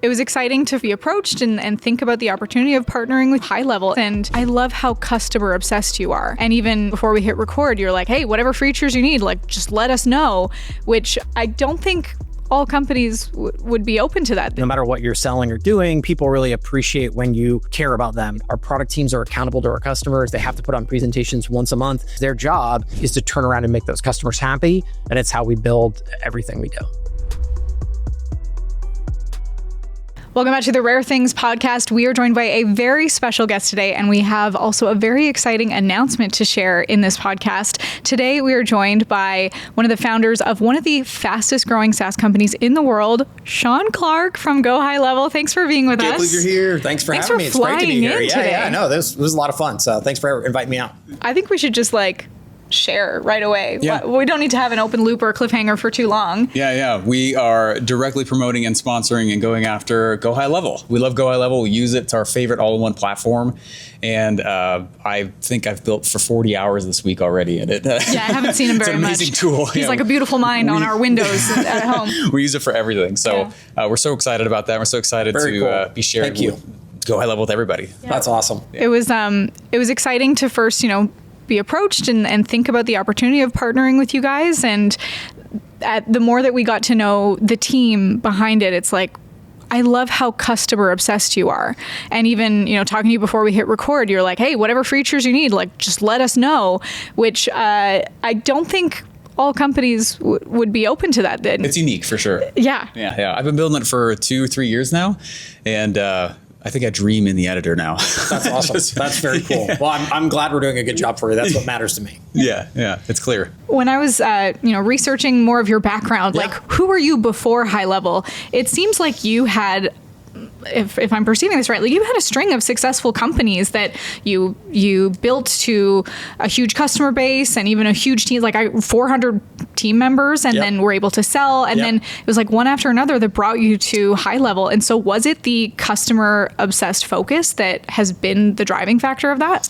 It was exciting to be approached and think about the opportunity of partnering with GoHighLevel. And I love how customer obsessed you are. And even before we hit record, you're like, hey, whatever features you need, like just let us know, which I don't think all companies would be open to that. No matter what you're selling or doing, people really appreciate when you care about them. Our product teams are accountable to our customers. They have to put on presentations once a month. Their job is to turn around and make those customers happy. And it's how we build everything we do. Welcome back to the Rare Things podcast. We are joined by a very special guest today, and we have also a very exciting announcement to share in this podcast. Today, we are joined by one of the founders of one of the fastest growing SaaS companies in the world, Shaun Clark from GoHighLevel. Thanks for being with us. Can't believe you're here. Thanks for having me. It's great to be here. Yeah, no, this was a lot of fun. So thanks for inviting me out. I think we should just share right away. Yeah. We don't need to have an open loop or cliffhanger for too long. Yeah. We are directly promoting and sponsoring and going after GoHighLevel. We love GoHighLevel. We use it. It's our favorite all-in-one platform. And I think I've built for 40 hours this week already in it. Yeah, I haven't seen him very much. It's an amazing tool. He's like a beautiful mind on our windows at home. We use it for everything. So we're so excited about that. We're so excited to be sharing GoHighLevel with everybody. Yeah. That's awesome. Yeah. It was exciting to first, be approached and think about the opportunity of partnering with you guys. And the more that we got to know the team behind it, it's like, I love how customer obsessed you are. And even, talking to you before we hit record, you're like, hey, whatever features you need, just let us know, which I don't think all companies would be open to that. It's unique for sure. Yeah. I've been building it for 2-3 years now. And, I think I dream in the editor now. That's awesome. That's very cool. Well, I'm glad we're doing a good job for you. That's what matters to me. Yeah, it's clear. When I was, researching more of your background, who were you before GoHighLevel? It seems like you had, if I'm perceiving this right, you had a string of successful companies that you built to a huge customer base and even a huge team, 400 team members, and then were able to sell. And then it was one after another that brought you to GoHighLevel. And so was it the customer obsessed focus that has been the driving factor of that?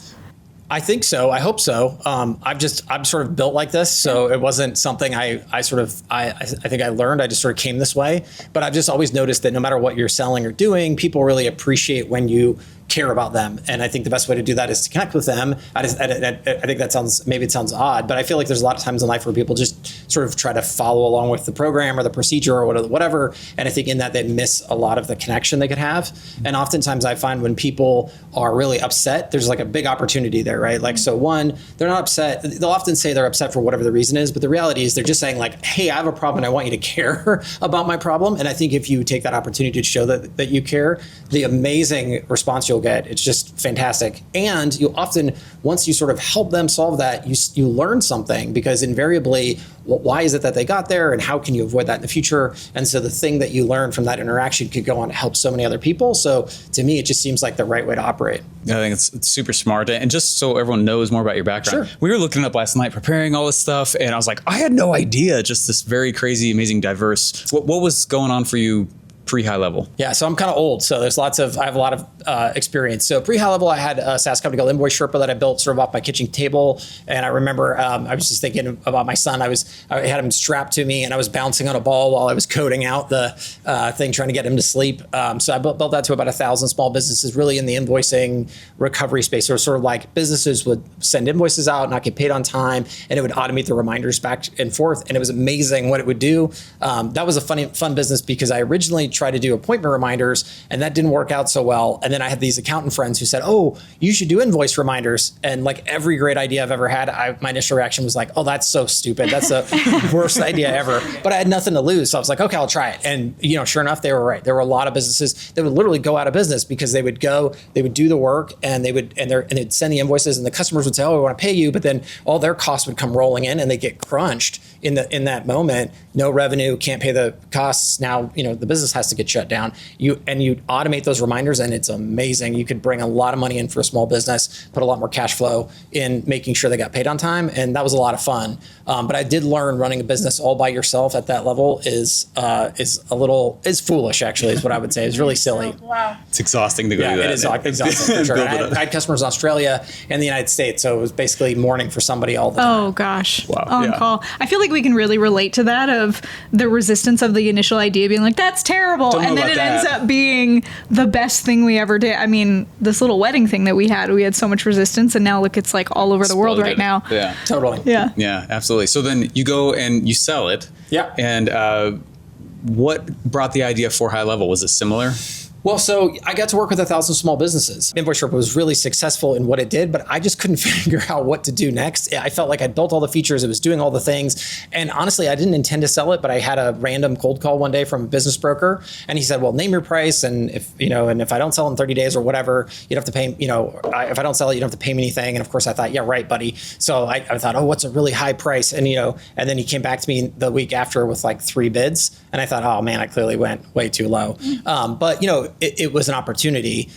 I think so. I hope so. I'm sort of built like this, so it wasn't something I think I learned. I just sort of came this way. But I've just always noticed that no matter what you're selling or doing, people really appreciate when you care about them. And I think the best way to do that is to connect with them. I think that sounds odd, but I feel like there's a lot of times in life where people just sort of try to follow along with the program or the procedure or whatever. And I think in that they miss a lot of the connection they could have. And oftentimes I find when people are really upset, there's a big opportunity there, right? So one, they're not upset. They'll often say they're upset for whatever the reason is, but the reality is they're just saying hey, I have a problem and I want you to care about my problem. And I think if you take that opportunity to show that you care, the amazing response you'll get, it's just fantastic. And you often, once you sort of help them solve that, you learn something, because invariably, why is it that they got there and how can you avoid that in the future? And so the thing that you learn from that interaction could go on to help so many other people. So to me, it just seems like the right way to operate. I think it's super smart. And just so everyone knows more about your background, we were looking up last night, preparing all this stuff. And I was like, I had no idea, just this very crazy, amazing, diverse. What was going on for you pre-GoHighLevel? Yeah, so I'm kind of old, so I have a lot of experience. So pre-GoHighLevel, I had a SaaS company called Invoice Sherpa that I built sort of off my kitchen table. And I remember I was just thinking about my son. I had him strapped to me and I was bouncing on a ball while I was coding out the thing, trying to get him to sleep. So I built that to about 1,000 small businesses, really in the invoicing recovery space. So it was sort of businesses would send invoices out, not get paid on time, and it would automate the reminders back and forth. And it was amazing what it would do. That was a fun business because I originally tried to do appointment reminders and that didn't work out so well. And then I had these accountant friends who said, oh, you should do invoice reminders. And every great idea I've ever had, my initial reaction was oh, that's so stupid. That's the worst idea ever. But I had nothing to lose. So I was like, okay, I'll try it. And sure enough, they were right. There were a lot of businesses that would literally go out of business because they would do the work and they'd send the invoices and the customers would say, oh, I want to pay you. But then all their costs would come rolling in and they get crunched in that moment. No revenue, can't pay the costs. Now, the business has to get shut down. You automate those reminders and it's amazing. You could bring a lot of money in for a small business, put a lot more cash flow in making sure they got paid on time. And that was a lot of fun. But I did learn running a business all by yourself at that level is foolish, actually, is what I would say. It's really silly. Wow. It's exhausting to go do that. It is exhausting for sure. I had customers in Australia and the United States, so it was basically mourning for somebody all the time. Oh gosh. Wow. On call. I feel like we can really relate to that, of the resistance of the initial idea being that's terrible. terrible. Don't know And then about it ends that. up being the best thing we ever did. I mean, this little wedding thing that we had so much resistance, and now look, it's like all over the world right now. Yeah. Totally. Yeah. Yeah, absolutely. So then you go and you sell it. Yeah. And what brought the idea for High Level? Was it similar? Well, so I got to work with 1,000 small businesses. Invoice Sherpa was really successful in what it did, but I just couldn't figure out what to do next. I felt like I'd built all the features, it was doing all the things. And honestly, I didn't intend to sell it, but I had a random cold call one day from a business broker. And he said, well, name your price. And if I don't sell in 30 days or whatever, you'd have to pay, if I don't sell it, you don't have to pay me anything. And of course I thought, yeah, right, buddy. So I thought, oh, what's a really high price? And, and then he came back to me the week after with like 3 bids. And I thought, oh man, I clearly went way too low. But it was an opportunity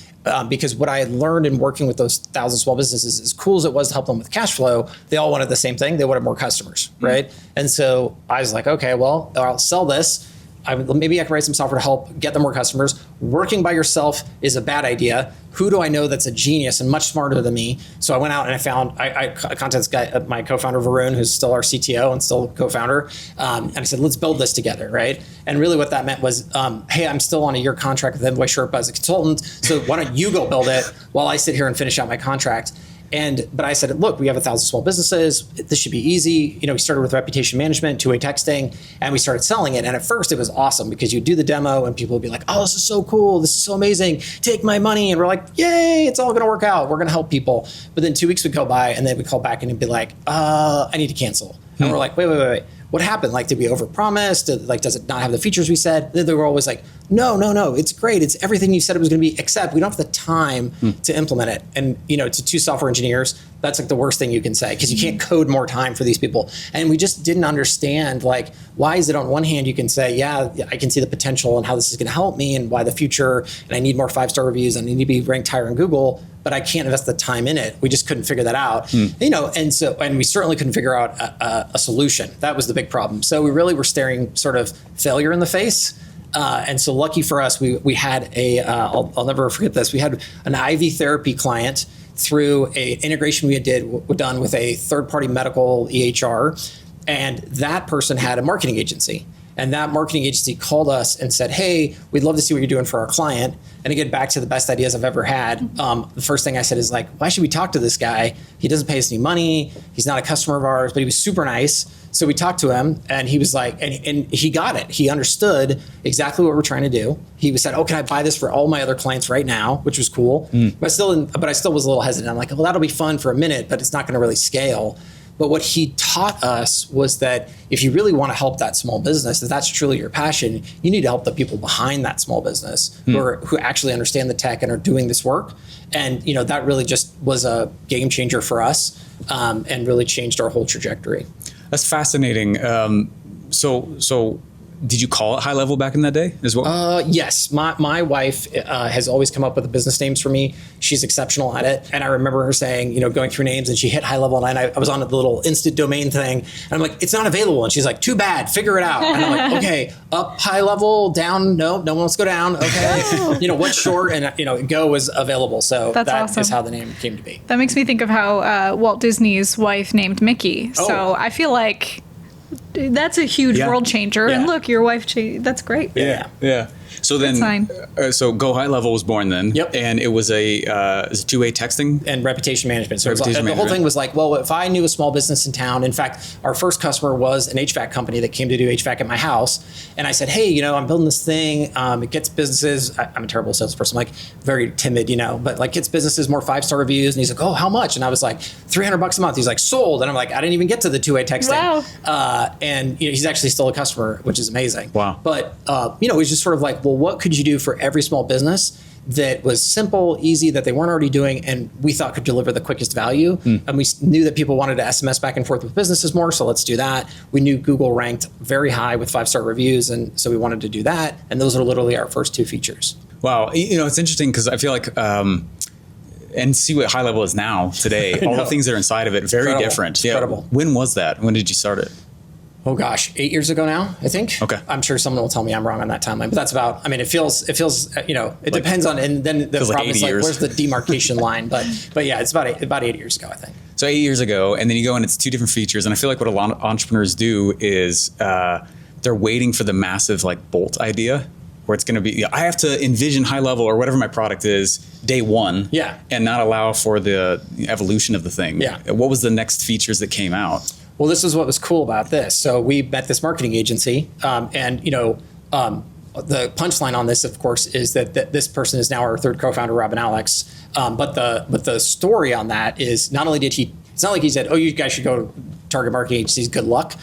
because what I had learned in working with those 1,000 small businesses, as cool as it was to help them with cash flow, they all wanted the same thing. They wanted more customers, right? And so I was like, okay, well, I'll sell this. Maybe I can write some software to help get them more customers. Working by yourself is a bad idea. Who do I know that's a genius and much smarter than me? So I went out and I contacted this guy, my co-founder Varun, who's still our CTO and still co-founder. And I said, let's build this together, right? And really what that meant was, hey, I'm still on a year contract with Invoice Sherpa as a consultant. So why don't you go build it while I sit here and finish out my contract? But I said, look, we have 1,000 small businesses. This should be easy. We started with reputation management, two-way texting, and we started selling it. And at first it was awesome because you do the demo and people would be like, oh, this is so cool. This is so amazing. Take my money. And we're like, yay, it's all going to work out. We're going to help people. But then 2 weeks would go by and then we'd call back and it'd be like, I need to cancel. And we're like, wait. What happened? Like, did we overpromise? Does it not have the features we said? They were always like, no, it's great. It's everything you said it was going to be, except we don't have the time to implement it. And, to 2 software engineers, that's like the worst thing you can say because you can't code more time for these people. And we just didn't understand, like, why is it on one hand you can say, yeah, I can see the potential and how this is going to help me and why the future, and I need more 5-star reviews, and I need to be ranked higher in Google, but I can't invest the time in it. We just couldn't figure that out, and we certainly couldn't figure out a solution. That was the big problem. So we really were staring sort of failure in the face. And so lucky for us, we had I'll never forget this. We had an IV therapy client through a integration we had done with a third-party medical EHR. And that person had a marketing agency. And that marketing agency called us and said, hey, we'd love to see what you're doing for our client. And again, back to the best ideas I've ever had. The first thing I said is like, why should we talk to this guy? He doesn't pay us any money. He's not a customer of ours, but he was super nice. So we talked to him and he was like, and he got it. He understood exactly what we're trying to do. He said, oh, can I buy this for all my other clients right now? Which was cool. But I still was a little hesitant. I'm like, well, that'll be fun for a minute, but it's not going to really scale. But what he taught us was that if you really want to help that small business, if that's truly your passion, you need to help the people behind that small business who actually understand the tech and are doing this work. And that really just was a game changer for us and really changed our whole trajectory. That's fascinating. So did you call it High Level back in that day as well? Yes. My wife has always come up with the business names for me. She's exceptional at it. And I remember her saying, going through names, and she hit High Level, and I was on the little instant domain thing. And I'm like, it's not available. And she's like, too bad, figure it out. And I'm like, okay, up, high level, down, no one wants to go down. Okay. What's short? And, Go was available. So that's that awesome. is how the name came to be. That makes me think of how Walt Disney's wife named Mickey. Oh. So I feel like that's a huge world changer. Yeah. And look, your wife, that's great. Yeah. So then, so GoHighLevel was born then. Yep. And it was a two-way texting and reputation management. So Reputation the whole management. thing was like, well, if I knew a small business in town, in fact, our first customer was an HVAC company that came to do HVAC at my house. And I said, hey, I'm building this thing. It gets businesses. I'm a terrible salesperson, like very timid, but like gets businesses more 5-star reviews. And he's like, oh, how much? And I was like, $300 a month. He's like, sold. And I'm like, I didn't even get to the two-way texting. Wow. And he's actually still a customer, which is amazing. Wow. But it was just sort of like, well, what could you do for every small business that was simple, easy, that they weren't already doing, and we thought could deliver the quickest value? And we knew that people wanted to SMS back and forth with businesses more, so let's do that. We knew Google ranked very high with 5-star reviews, and so we wanted to do that. And those are literally our first 2 features. Wow. It's interesting because I feel like, and see what High Level is now today. All the things that are inside of it, very Incredible. different. Incredible. When was that? When did you start it? Oh gosh, 8 years ago now, I think. Okay. I'm sure someone will tell me I'm wrong on that timeline, but that's about, it feels, it depends on, and then the problem is like, where's the demarcation line? But yeah, it's about 8 years ago, I think. So 8 years ago, and then you go and it's 2 different features. And I feel like what a lot of entrepreneurs do is they're waiting for the massive like bolt idea. where it's going to be, I have to envision high level or whatever my product is day one, and not allow for the evolution of the thing. What was the next features that came out? Well, this is what was cool about this. So we met this marketing agency, and the punchline on this, of course, is that this person is now our third co-founder, Rob and Alex. But the story on that is not only did he, it's not like he said, "Oh, you guys should go target marketing agencies. Good luck."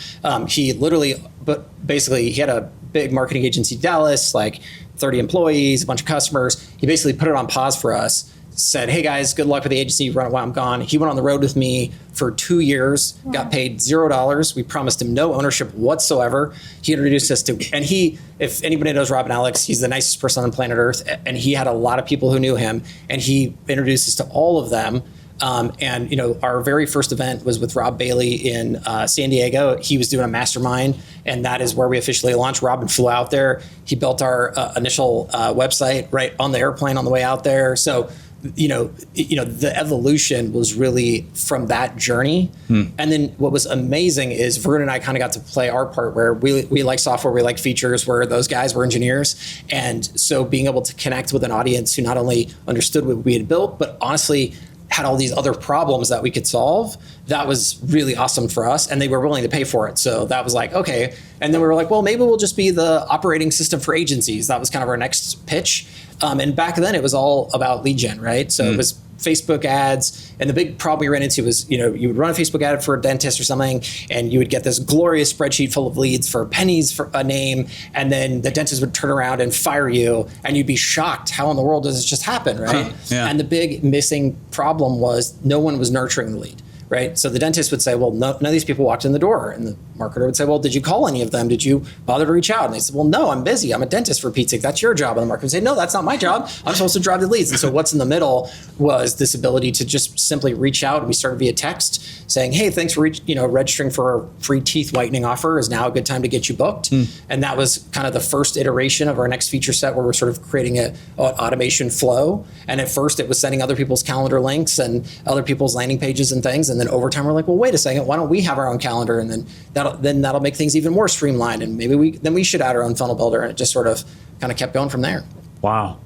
He literally, but basically, he had a big marketing agency in Dallas, like 30 employees, a bunch of customers. He basically put it on pause for us. Said, "Hey guys, good luck with the agency. Run it while I'm gone." He went on the road with me for 2 years, got paid $0. We promised him no ownership whatsoever. He introduced us to, and he, if anybody knows Rob and Alex, he's the nicest person on planet Earth. And he had a lot of people who knew him, and he introduced us to all of them. And our very first event was with Rob Bailey in San Diego. He was doing a mastermind, and that is where we officially launched. Robin flew out there. He built our initial website right on the airplane on the way out there. So the evolution was really from that journey. And then what was amazing is Vern and I kind of got to play our part where we like software, we like features, where those guys were engineers. And so being able to connect with an audience who not only understood what we had built, but honestly had all these other problems that we could solve, that was really awesome for us. And they were willing to pay for it. So that was like, okay. And then we were like, well, maybe we'll just be the operating system for agencies. That was kind of our next pitch. And back then it was all about lead gen, right? So it was Facebook ads. And the big problem we ran into was, you would run a Facebook ad for a dentist or something, and you would get this glorious spreadsheet full of leads for pennies for a name. And then the dentist would turn around and fire you, and you'd be shocked. How in the world does this just happen, right? And the big missing problem was no one was nurturing the lead. Right. So the dentist would say, well, none of these people walked in the door. And the marketer would say, well, did you call any of them? Did you bother to reach out? And they said, well, no, I'm busy. I'm a dentist, for Pete's sake. That's your job. And the marketer would say, no, that's not my job. I'm supposed to drive the leads. And so what's in the middle was this ability to just simply reach out. And we started via text saying, hey, thanks for registering for our free teeth whitening offer. Is now a good time to get you booked. And that was kind of the first iteration of our next feature set, where we're sort of creating an automation flow. And at first it was sending other people's calendar links and other people's landing pages and things. And then over time, we're like, well, wait a second, why don't we have our own calendar? And then that'll make things even more streamlined. And maybe we should add our own funnel builder. And it just sort of kind of kept going from there. Wow.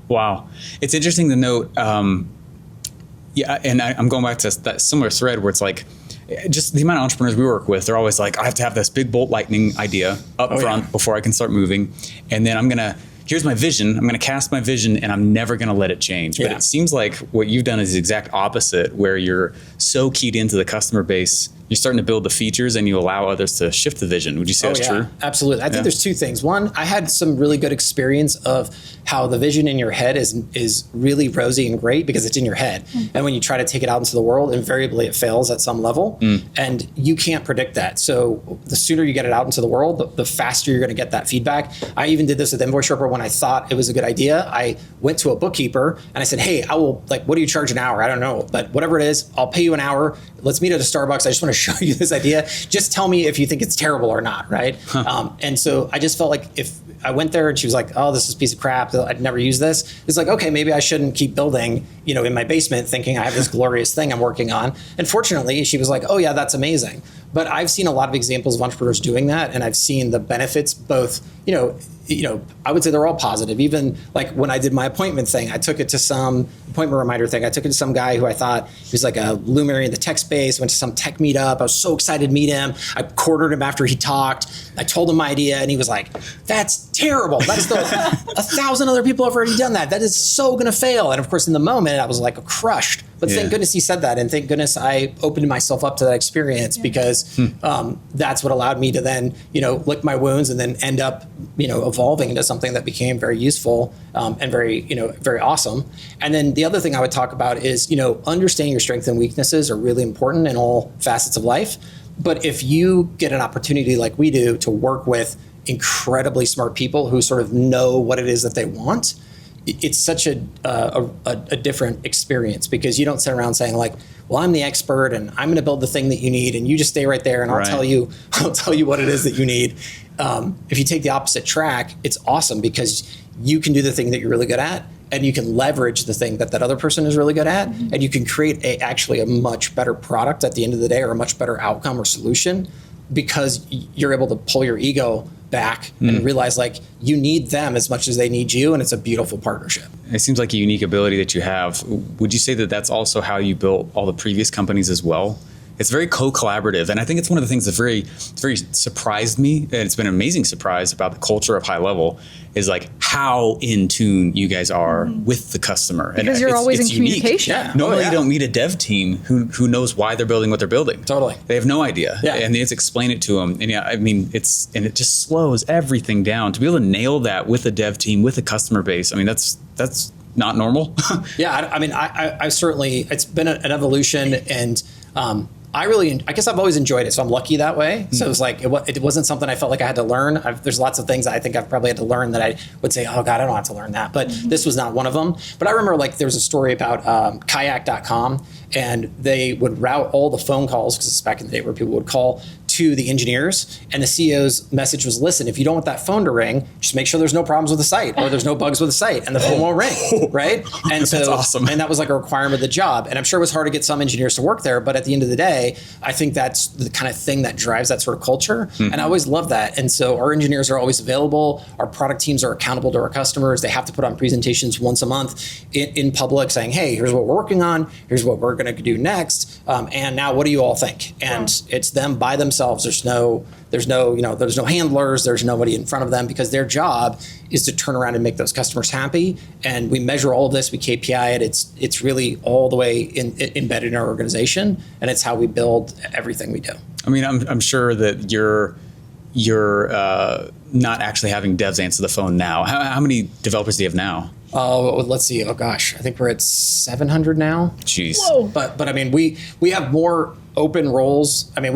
It's interesting to note. And I'm going back to that similar thread where it's like, just the amount of entrepreneurs we work with, they're always like, I have to have this big bolt lightning idea up front before I can start moving. And then here's my vision. I'm going to cast my vision, and I'm never going to let it change. But it seems like what you've done is the exact opposite, where you're so keyed into the customer base. You're starting to build the features, and you allow others to shift the vision. Would you say that's true? Absolutely. I think there's two things. One, I had some really good experience of how the vision in your head is really rosy and great because it's in your head. And when you try to take it out into the world, invariably it fails at some level. And you can't predict that. So the sooner you get it out into the world, the faster you're going to get that feedback. I even did this with Invoice Sherpa when I thought it was a good idea. I went to a bookkeeper and I said, hey, I will, what do you charge an hour? I don't know, but whatever it is, I'll pay you an hour. Let's meet at a Starbucks. I just want to show you this idea. Just tell me if you think it's terrible or not, right? And so I just felt like if I went there and she was like, oh, this is a piece of crap, I'd never use this. It's like, okay, maybe I shouldn't keep building, in my basement thinking I have this glorious thing I'm working on. And fortunately, she was like, oh yeah, that's amazing. But I've seen a lot of examples of entrepreneurs doing that, and I've seen the benefits both, I would say they're all positive. Even like when I did my appointment thing, I took it to some appointment reminder thing. I took it to some guy who I thought he was like a luminary in the tech space, went to some tech meetup. I was so excited to meet him. I cornered him after he talked. I told him my idea, and he was like, that's terrible. That's 1,000 other people have already done that. That is so going to fail. And of course, in the moment, I was like crushed. But thank goodness he said that. And thank goodness I opened myself up to that experience because that's what allowed me to then, lick my wounds and then end up, evolving into something that became very useful and very, very awesome. And then the other thing I would talk about is, understanding your strengths and weaknesses are really important in all facets of life. But if you get an opportunity like we do to work with incredibly smart people who sort of know what it is that they want, it's such a different experience because you don't sit around saying like, well, I'm the expert and I'm going to build the thing that you need, and you just stay right there and I'll tell you what it is that you need. If you take the opposite track, it's awesome because you can do the thing that you're really good at, and you can leverage the thing that other person is really good at, and you can create actually a much better product at the end of the day, or a much better outcome or solution because you're able to pull your ego back and realize like you need them as much as they need you, and it's a beautiful partnership. It seems like a unique ability that you have. Would you say that that's also how you built all the previous companies as well? It's very co-collaborative, and I think it's one of the things that very surprised me, and it's been an amazing surprise about the culture of HighLevel, is like how in tune you guys are with the customer. Because you're always in communication. Yeah. Normally you don't meet a dev team who knows why they're building what they're building. Totally. They have no idea. Yeah. And they just explain it to them. And yeah, I mean, it just slows everything down. To be able to nail that with a dev team, with a customer base, I mean, that's not normal. Yeah, I mean, I certainly, it's been an evolution, and I guess I've always enjoyed it, so I'm lucky that way. So it was like, it wasn't something I felt like I had to learn. There's lots of things I think I've probably had to learn that I would say, oh God, I don't have to learn that. But this was not one of them. But I remember like there was a story about kayak.com, and they would route all the phone calls, because it's back in the day where people would call to the engineers, and the CEO's message was, listen, if you don't want that phone to ring, just make sure there's no problems with the site, or there's no bugs with the site, and the phone won't ring, right? And so, that's awesome. And that was like a requirement of the job. And I'm sure it was hard to get some engineers to work there, but at the end of the day, I think that's the kind of thing that drives that sort of culture. And I always love that. And so our engineers are always available. Our product teams are accountable to our customers. They have to put on presentations once a month in public saying, hey, here's what we're working on. Here's what we're going to do next. And now what do you all think? And it's them by themselves. There's no handlers. There's nobody in front of them, because their job is to turn around and make those customers happy. And we measure all of this. We KPI it. It's really all the way embedded in our organization, and it's how we build everything we do. I mean, I'm sure that you're not actually having devs answer the phone now. How many developers do you have now? Oh, let's see. Oh gosh, I think we're at 700 now. Jeez. Whoa. But I mean, we have more open roles. I mean,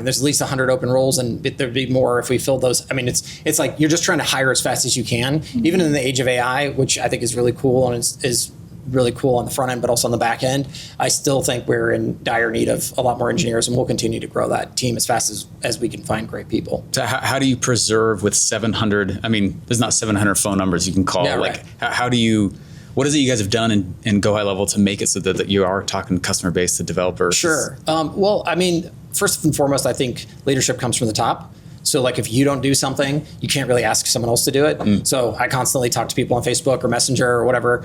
there's at least 100 open roles, and there'd be more if we filled those. I mean, it's like you're just trying to hire as fast as you can, even in the age of AI, which I think is really cool, and is really cool on the front end, but also on the back end. I still think we're in dire need of a lot more engineers, and we'll continue to grow that team as fast as we can find great people. So how do you preserve with 700? I mean, there's not 700 phone numbers you can call. Yeah, like, right. how do you? What is it you guys have done in GoHighLevel to make it so that you are talking customer base to developers? Sure. Well, I mean, first and foremost, I think leadership comes from the top. So like if you don't do something, you can't really ask someone else to do it. So I constantly talk to people on Facebook or Messenger or whatever,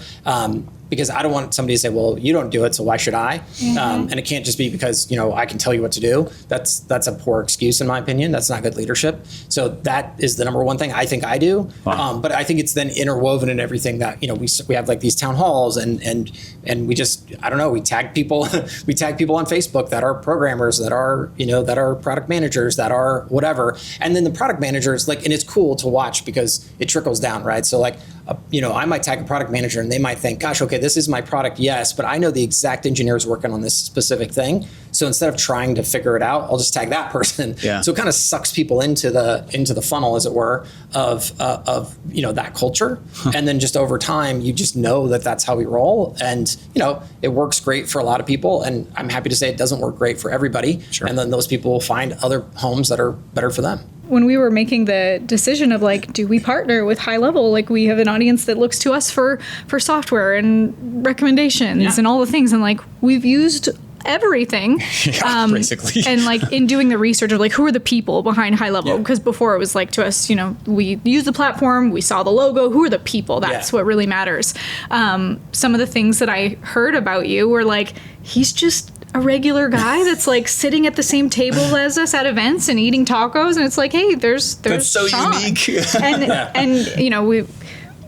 because I don't want somebody to say, well, you don't do it, so why should I? And it can't just be because, I can tell you what to do. That's a poor excuse in my opinion. That's not good leadership. So that is the number one thing I think I do. Wow. But I think it's then interwoven in everything that, we have like these town halls and we just, I don't know, we tag people, we tag people on Facebook that are programmers, that are, that are product managers, that are whatever. And then the product managers, like, and it's cool to watch because it trickles down, right? So like, I might tag a product manager and they might think, gosh, okay, this is my product, yes, but I know the exact engineers working on this specific thing. So instead of trying to figure it out, I'll just tag that person. Yeah. So it kind of sucks people into the funnel, as it were, of that culture. And then just over time, you just know that that's how we roll. And, it works great for a lot of people. And I'm happy to say it doesn't work great for everybody. Sure. And then those people will find other homes that are better for them. When we were making the decision of like, do we partner with HighLevel? Like we have an audience that looks to us for software and recommendations and all the things. And like, we've used everything. Basically. And like in doing the research of like, who are the people behind HighLevel? Because before it was like to us, we use the platform, we saw the logo, who are the people? That's what really matters. Some of the things that I heard about you were like, he's just a regular guy that's like sitting at the same table as us at events and eating tacos, and it's like, hey, there's that's so Shaun. unique. And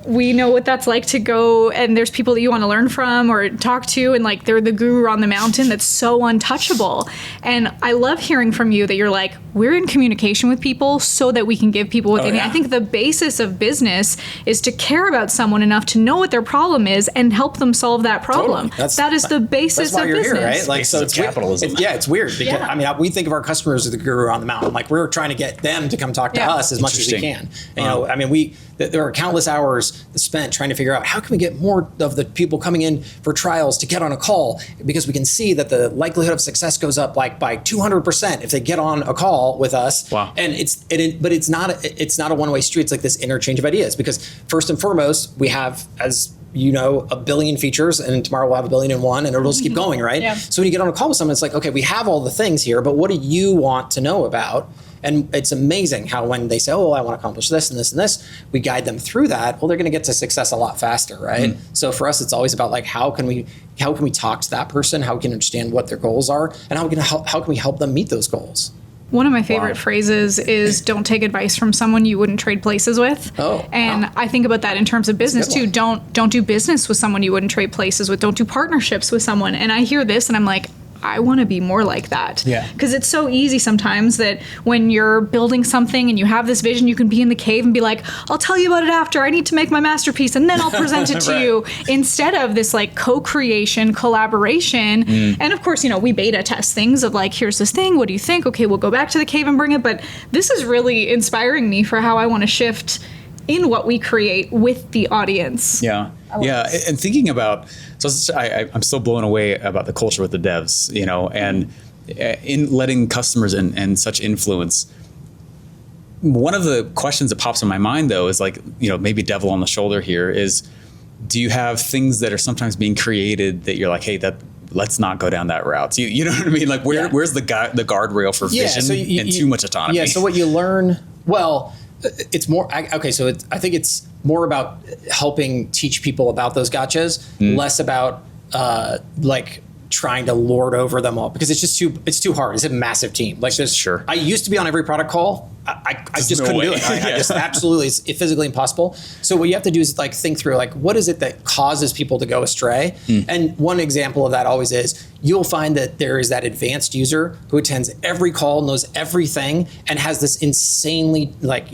we know what that's like to go, and there's people that you want to learn from or talk to, and like they're the guru on the mountain that's so untouchable. And I love hearing from you that you're like, we're in communication with people so that we can give people what they need. I think the basis of business is to care about someone enough to know what their problem is and help them solve that problem. Totally. That is the basis that's why of you're business. Here, right? Like, so it's capitalism. It's weird because I mean, we think of our customers as the guru on the mountain. Like we're trying to get them to come talk to us as much as we can. And, I mean, there are countless hours spent trying to figure out how can we get more of the people coming in for trials to get on a call, because we can see that the likelihood of success goes up like by 200% if they get on a call with us. Wow. And but it's not a one-way street. It's like this interchange of ideas, because first and foremost, we have, as you know, a billion features, and tomorrow we'll have 1,000,000,001, and it'll just keep going, right? Yeah. So when you get on a call with someone, it's like, okay, we have all the things here, but what do you want to know about? And it's amazing how when they say, oh, I want to accomplish this and this and this, we guide them through that. Well, they're going to get to success a lot faster, right? So for us, it's always about like, how can we talk to that person? How we can understand what their goals are, and how can we help them meet those goals? One of my favorite phrases is don't take advice from someone you wouldn't trade places with. And I think about that in terms of business too. Don't do business with someone you wouldn't trade places with. Don't do partnerships with someone. And I hear this and I'm like, I want to be more like that. Yeah. Because it's so easy sometimes that when you're building something and you have this vision, you can be in the cave and be like, I'll tell you about it after. I need to make my masterpiece and then I'll present it to you. Instead of this like co-creation, collaboration. And of course, we beta test things of like, here's this thing. What do you think? Okay, we'll go back to the cave and bring it. But this is really inspiring me for how I want to shift in what we create with the audience. Yeah. And thinking about, I'm still blown away about the culture with the devs, and in letting customers and such influence. One of the questions that pops in my mind though is like, maybe devil on the shoulder here is, do you have things that are sometimes being created that you're like, hey, let's not go down that route. You know what I mean? Like where's the guardrail for vision and too much autonomy? Yeah. So what you learn, it's more, I think it's more about helping teach people about those gotchas, less about like trying to lord over them all, because it's too hard. It's a massive team. Like Sure. I used to be on every product call. I just couldn't do it. I just absolutely, it's physically impossible. So what you have to do is like think through like, what is it that causes people to go astray? And one example of that always is you'll find that there is that advanced user who attends every call, knows everything, and has this insanely like,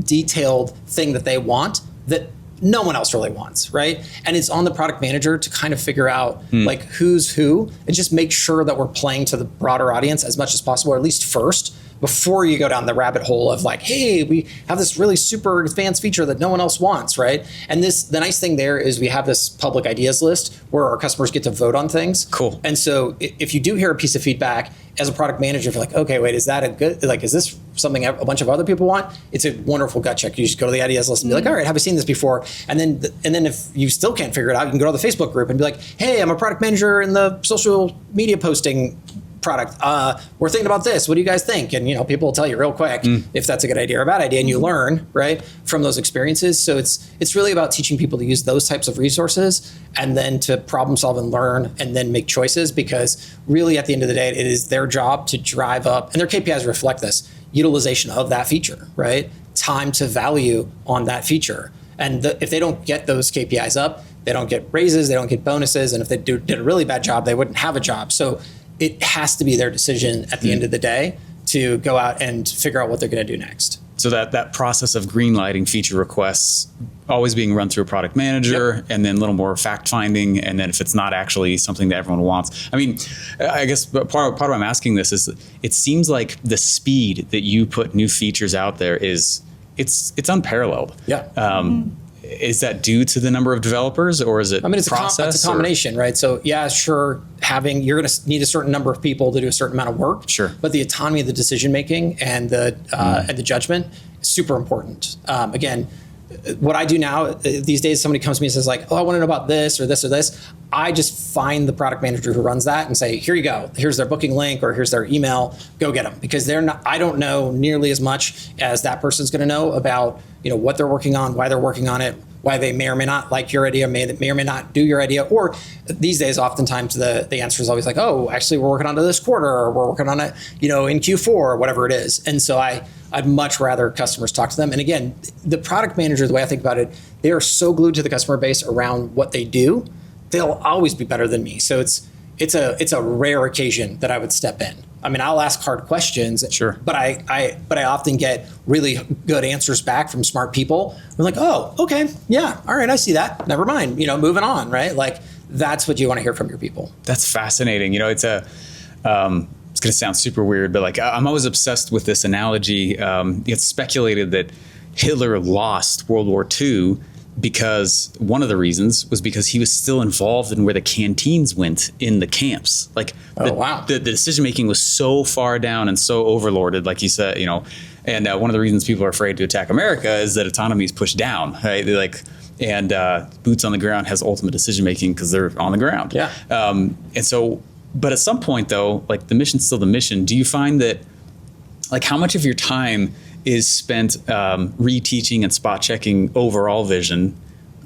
detailed thing that they want that no one else really wants, right? And it's on the product manager to kind of figure out like who's who, and just make sure that we're playing to the broader audience as much as possible, or at least first, before you go down the rabbit hole of like, hey, we have this really super advanced feature that no one else wants, right? And the nice thing there is we have this public ideas list where our customers get to vote on things. Cool. And so if you do hear a piece of feedback as a product manager, if you're like, okay, wait, is this something a bunch of other people want? It's a wonderful gut check. You just go to the ideas list and be like, all right, have I seen this before? And then if you still can't figure it out, you can go to the Facebook group and be like, hey, I'm a product manager in the social media posting product. We're thinking about this. What do you guys think? And people will tell you real quick if that's a good idea or a bad idea, and you learn right from those experiences. So it's really about teaching people to use those types of resources and then to problem solve and learn and then make choices, because really at the end of the day, it is their job to drive up, and their KPIs reflect this, utilization of that feature, right? Time to value on that feature. And if they don't get those KPIs up, they don't get raises, they don't get bonuses, and if they did a really bad job, they wouldn't have a job. So it has to be their decision at the end of the day to go out and figure out what they're going to do next. So that process of greenlighting feature requests always being run through a product manager, and then a little more fact finding, and then if it's not actually something that everyone wants. I mean, I guess part of why I'm asking this is it seems like the speed that you put new features out there it's unparalleled. Yeah. Is that due to the number of developers, or is it process? It's a combination, right? So yeah, sure, you're going to need a certain number of people to do a certain amount of work. Sure. But the autonomy of the decision making and the judgment is super important. Again, what I do now these days, somebody comes to me and says like, oh, I want to know about this or this or this. I just find the product manager who runs that and say, here you go. Here's their booking link or here's their email. Go get them, because I don't know nearly as much as that person's going to know about what they're working on, why they're working on it, why they may or may not like your idea, may or may not do your idea. Or these days, oftentimes the answer is always like, oh, actually we're working on it this quarter, or we're working on it, in Q4 or whatever it is. And so I'd much rather customers talk to them. And again, the product manager, the way I think about it, they are so glued to the customer base around what they do, they'll always be better than me. So it's a rare occasion that I would step in. I mean, I'll ask hard questions, sure, but I often get really good answers back from smart people. We're like, oh, okay, yeah, all right, I see that. Never mind, moving on, right? Like that's what you want to hear from your people. That's fascinating. It's going to sound super weird, but like I'm always obsessed with this analogy. It's speculated that Hitler lost World War II because one of the reasons was because he was still involved in where the canteens went in the camps. Like the decision making was so far down and so overlorded, like you said, and one of the reasons people are afraid to attack America is that autonomy is pushed down, right? And boots on the ground has ultimate decision making because they're on the ground. Yeah. And so, but at some point though, like the mission's still the mission. Do you find that, like, how much of your time is spent reteaching and spot checking overall vision?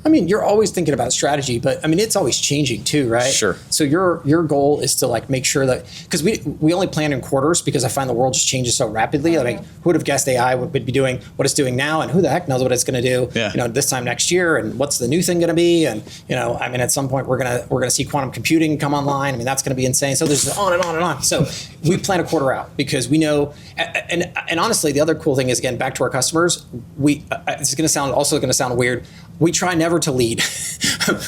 I mean, you're always thinking about strategy, but I mean, it's always changing too, right? Sure. So your goal is to like make sure that, because we only plan in quarters because I find the world just changes so rapidly. Like, who would have guessed AI would be doing what it's doing now, and who the heck knows what it's going to do, this time next year, and what's the new thing going to be? And I mean, at some point we're gonna see quantum computing come online. I mean, that's going to be insane. So there's on and on and on. So we plan a quarter out because we know, and honestly, the other cool thing is, again, back to our customers, it's going to sound weird. We try never to lead.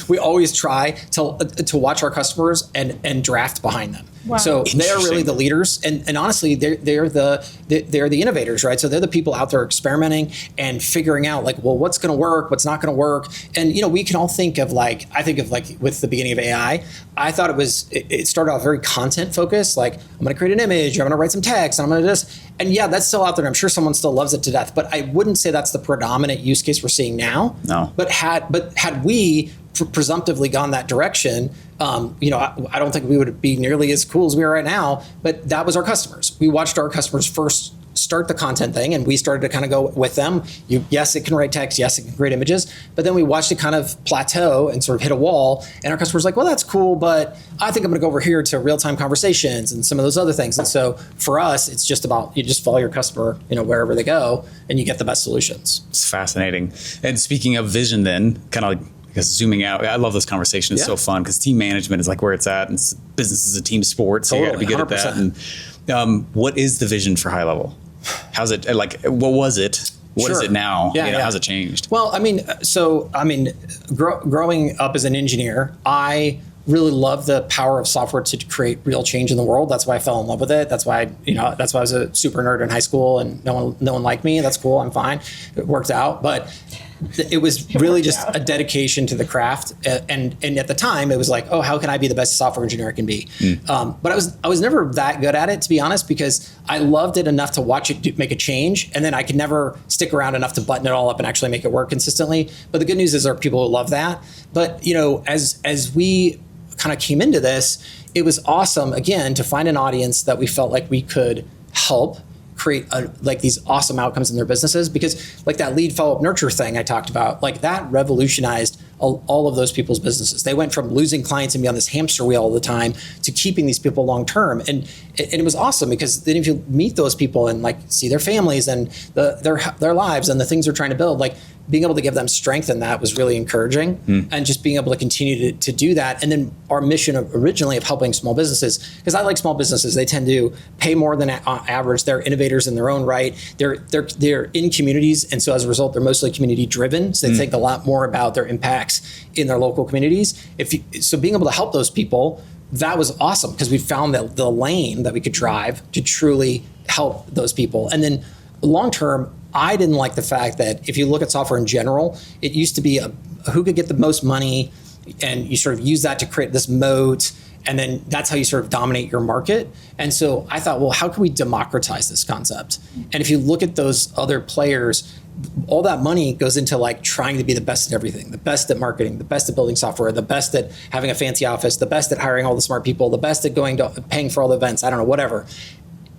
We always try to watch our customers and draft behind them. Wow. So they're really the leaders, and honestly, they're the innovators, right? So they're the people out there experimenting and figuring out like, well, what's going to work, what's not going to work, and we can all think of like, I think of like with the beginning of AI, I thought it started off very content focused, like I'm going to create an image, I'm going to write some text, and I'm going to just, and yeah, that's still out there. I'm sure someone still loves it to death, but I wouldn't say that's the predominant use case we're seeing now. No. But had we presumptively gone that direction, I don't think we would be nearly as cool as we are right now. But that was our customers. We watched our customers first start the content thing, and we started to kind of go with them. Yes, it can write text. Yes, it can create images. But then we watched it kind of plateau and sort of hit a wall. And our customers were like, well, that's cool, but I think I'm going to go over here to real-time conversations and some of those other things. And so for us, it's just about, you just follow your customer, wherever they go, and you get the best solutions. It's fascinating. And speaking of vision, then kind of like, I guess zooming out, I love this conversation. It's so fun because team management is like where it's at, and business is a team sport, so you got to be good 100%. At that. And what is the vision for HighLevel? How's it, like, what was it? What is it now? How's it changed? Well, growing up as an engineer, I really love the power of software to create real change in the world. That's why I fell in love with it. That's why I was a super nerd in high school, and no one liked me. That's cool. I'm fine. It worked out, but it was really just a dedication to the craft. And at the time, it was like, oh, how can I be the best software engineer I can be? But I was never that good at it, to be honest, because I loved it enough to watch it make a change, and then I could never stick around enough to button it all up and actually make it work consistently. But the good news is there are people who love that. But as we kind of came into this, it was awesome, again, to find an audience that we felt like we could help create like these awesome outcomes in their businesses, because like that lead, follow-up, nurture thing I talked about, like that revolutionized all of those people's businesses. They went from losing clients and be on this hamster wheel all the time to keeping these people long-term. And it was awesome, because then if you meet those people and like see their families and their lives and the things they're trying to build, like being able to give them strength in that was really encouraging, and just being able to continue to do that. And then our mission originally of helping small businesses, because I like small businesses, they tend to pay more than average. They're innovators in their own right. They're in communities, and so as a result, they're mostly community driven. So they think a lot more about their impacts in their local communities. So being able to help those people, that was awesome, because we found that the lane that we could drive to truly help those people. And then long term, I didn't like the fact that if you look at software in general, it used to be who could get the most money, and you sort of use that to create this moat, and then that's how you sort of dominate your market. And so I thought, well, how can we democratize this concept? And if you look at those other players, all that money goes into like trying to be the best at everything, the best at marketing, the best at building software, the best at having a fancy office, the best at hiring all the smart people, the best at paying for all the events, I don't know, whatever.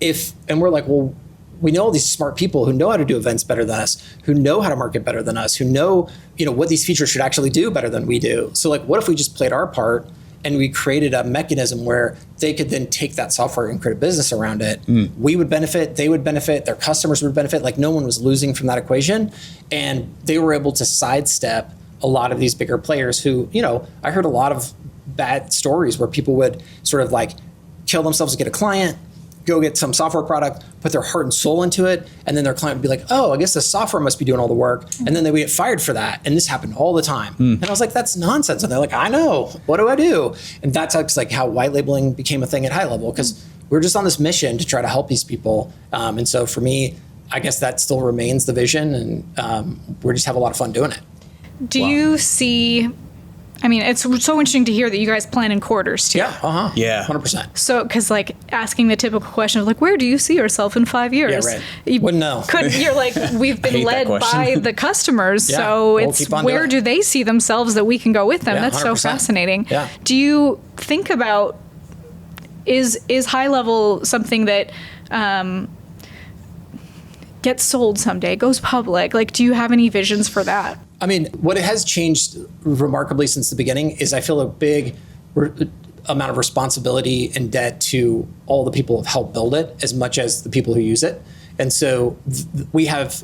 And we're like, well, we know all these smart people who know how to do events better than us, who know how to market better than us, who know, what these features should actually do better than we do. So like, what if we just played our part and we created a mechanism where they could then take that software and create a business around it? We would benefit, they would benefit, their customers would benefit. Like no one was losing from that equation. And they were able to sidestep a lot of these bigger players who, I heard a lot of bad stories where people would sort of like kill themselves to get a client, go get some software product, put their heart and soul into it, and then their client would be like, oh, I guess the software must be doing all the work. And then they would get fired for that. And this happened all the time. And I was like, that's nonsense. And they're like, I know, what do I do? And that's like how white labeling became a thing at HighLevel, because we're just on this mission to try to help these people. And so for me, I guess that still remains the vision, and we just have a lot of fun doing it. Do you see? I mean, it's so interesting to hear that you guys plan in quarters too. Yeah. Yeah. 100%. So, because like asking the typical question of like, where do you see yourself in 5 years? Yeah, right. You wouldn't know. You're like, we've been hate that led question. by the customers, Yeah, so we'll it's keep on where doing do it. they see themselves that we can go with them? Yeah, That's so 100%. fascinating. Yeah. Do you think about is high level something that gets sold someday, goes public? Like, do you have any visions for that? I mean, what it has changed remarkably since the beginning is I feel a big amount of responsibility and debt to all the people who have helped build it as much as the people who use it. And so we have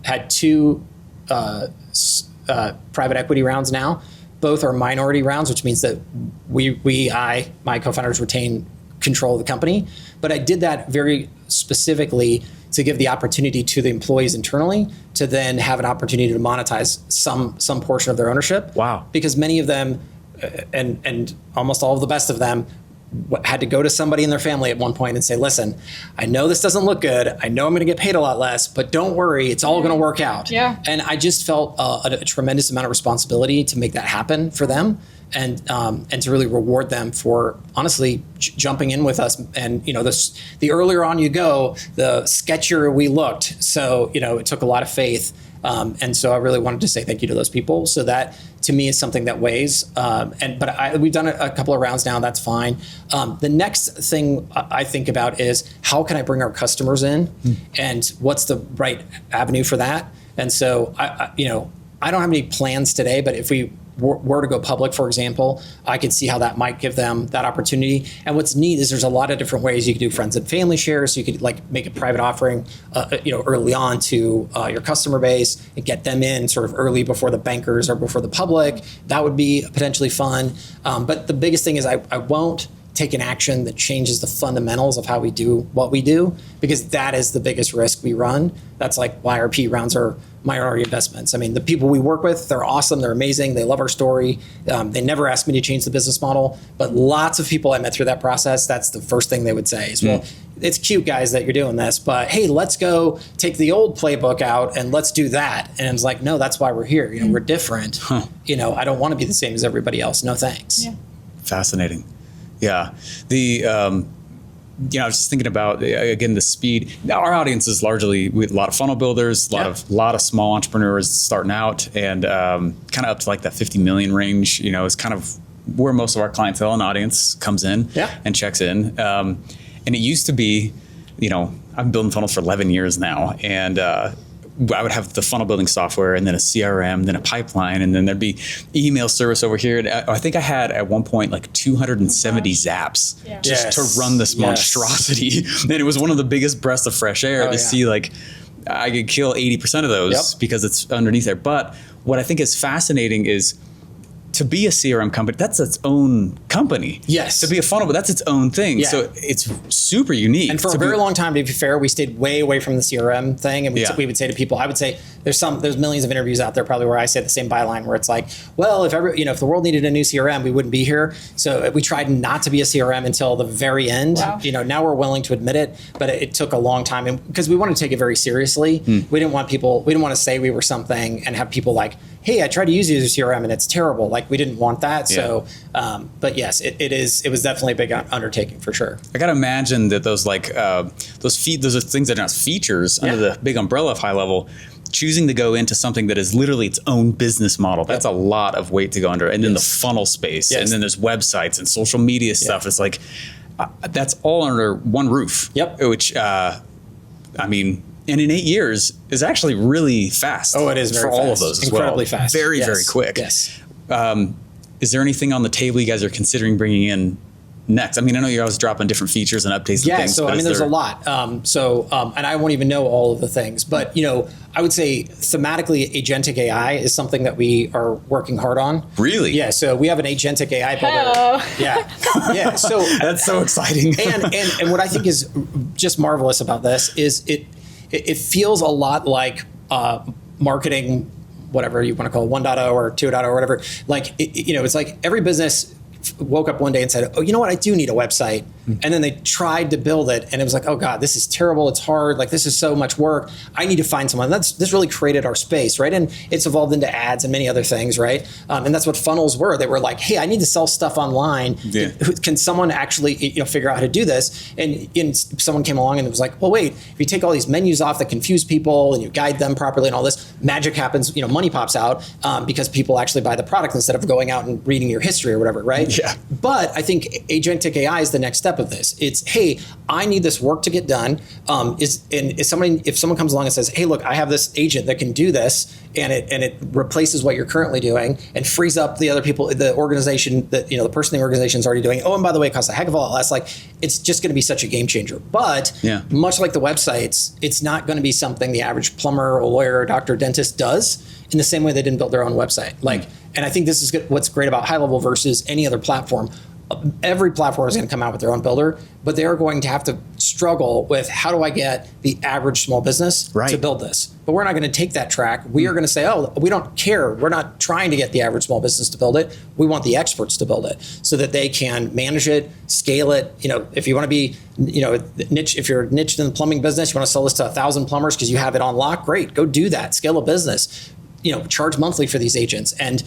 had 2 private equity rounds now. Both are minority rounds, which means that my co-founders retain control of the company. But I did that very specifically to give the opportunity to the employees internally to then have an opportunity to monetize some portion of their ownership. Wow. Because many of them, and almost all of the best of them, had to go to somebody in their family at one point and say, listen, I know this doesn't look good. I know I'm going to get paid a lot less, but don't worry, it's all going to work out. Yeah. And I just felt a tremendous amount of responsibility to make that happen for them. And to really reward them for honestly jumping in with us. And the earlier on you go, the sketchier we looked. So it took a lot of faith. And so I really wanted to say thank you to those people. So that to me is something that weighs. But we've done a couple of rounds now. That's fine. The next thing I think about is how can I bring our customers in, and what's the right avenue for that. And so I don't have any plans today, but if we were to go public, for example, I could see how that might give them that opportunity. And what's neat is there's a lot of different ways you could do friends and family shares. So you could like make a private offering, early on to your customer base and get them in sort of early before the bankers or before the public. That would be potentially fun. But the biggest thing is I won't take an action that changes the fundamentals of how we do what we do, because that is the biggest risk we run. That's like why our P rounds are minority investments. I mean, the people we work with, they're awesome, they're amazing, they love our story. They never ask me to change the business model, but lots of people I met through that process, that's the first thing they would say is, well, it's cute, guys, that you're doing this, but hey, let's go take the old playbook out and let's do that. And it's like, no, that's why we're here. We're different. I don't want to be the same as everybody else. No thanks. Yeah. Fascinating. Yeah. I was just thinking about, again, the speed. Now, our audience is largely a lot of funnel builders, a lot of small entrepreneurs starting out, and kind of up to like that 50 million range, is kind of where most of our clientele and audience comes in and checks in. And it used to be, I've been building funnels for 11 years now, and I would have the funnel building software and then a CRM, then a pipeline, and then there'd be email service over here. And I think I had at one point like 270 zaps just to run this monstrosity. And it was one of the biggest breaths of fresh air to see like I could kill 80% of those because it's underneath there. But what I think is fascinating is to be a CRM company, that's its own company. Yes. To be a funnel, but that's its own thing. Yeah. So it's super unique. And for a very long time, to be fair, we stayed way away from the CRM thing. And we would say to people, I would say, there's millions of interviews out there probably where I say the same byline where it's like, well, if the world needed a new CRM, we wouldn't be here. So we tried not to be a CRM until the very end. Wow. Now we're willing to admit it, but it took a long time. And because we wanted to take it very seriously, we didn't want to say we were something and have people like, hey, I tried to use you as a CRM and it's terrible. Like we didn't want that. Yeah. So, but yes, it was definitely a big undertaking for sure. I got to imagine that those those are things that are not features under the big umbrella of high level. Choosing to go into something that is literally its own business model, that's a lot of weight to go under. And then the funnel space, and then there's websites and social media stuff. It's like, that's all under one roof. Yep. Which, and in 8 years is actually really fast. Oh, it is very for fast. all of those as Incredibly well. fast. Very, very quick. Yes. Is there anything on the table you guys are considering bringing in next? I know you're always dropping different features and updates and things. So there's a lot. And I won't even know all of the things, but I would say thematically, Agentic AI is something that we are working hard on. Really? Yeah. So we have an Agentic AI builder. Yeah. So that's so exciting. and what I think is just marvelous about this is it feels a lot like marketing, whatever you want to call it, 1.0 or 2.0 or whatever. Like it's like every business woke up one day and said, oh, you know what? I do need a website. And then they tried to build it and it was like, oh God, this is terrible. It's hard. Like this is so much work. I need to find someone. This really created our space, right? And it's evolved into ads and many other things, right? And that's what funnels were. They were like, hey, I need to sell stuff online. Yeah. Can someone actually figure out how to do this? And someone came along and it was like, well, wait, if you take all these menus off that confuse people and you guide them properly and all this, magic happens, money pops out because people actually buy the product instead of going out and reading your history or whatever, right? Yeah. But I think agentic AI is the next step of this. It's, hey, I need this work to get done. If someone comes along and says, hey, look, I have this agent that can do this, and it replaces what you're currently doing and frees up the other people, the organization that the person in the organization is already doing. Oh, and by the way, it costs a heck of a lot less. Like, it's just going to be such a game changer. But much like the websites, it's not going to be something the average plumber or lawyer or doctor or dentist does in the same way they didn't build their own website. And I think this is what's great about HighLevel versus any other platform. Every platform is going to come out with their own builder, but they are going to have to struggle with how do I get the average small business to build this? But we're not going to take that track. We are going to say, oh, we don't care. We're not trying to get the average small business to build it. We want the experts to build it so that they can manage it, scale it. If you want to be, niche, if you're niched in the plumbing business, you want to sell this to 1,000 plumbers because you have it on lock, great, go do that. Scale a business. Charge monthly for these agents and,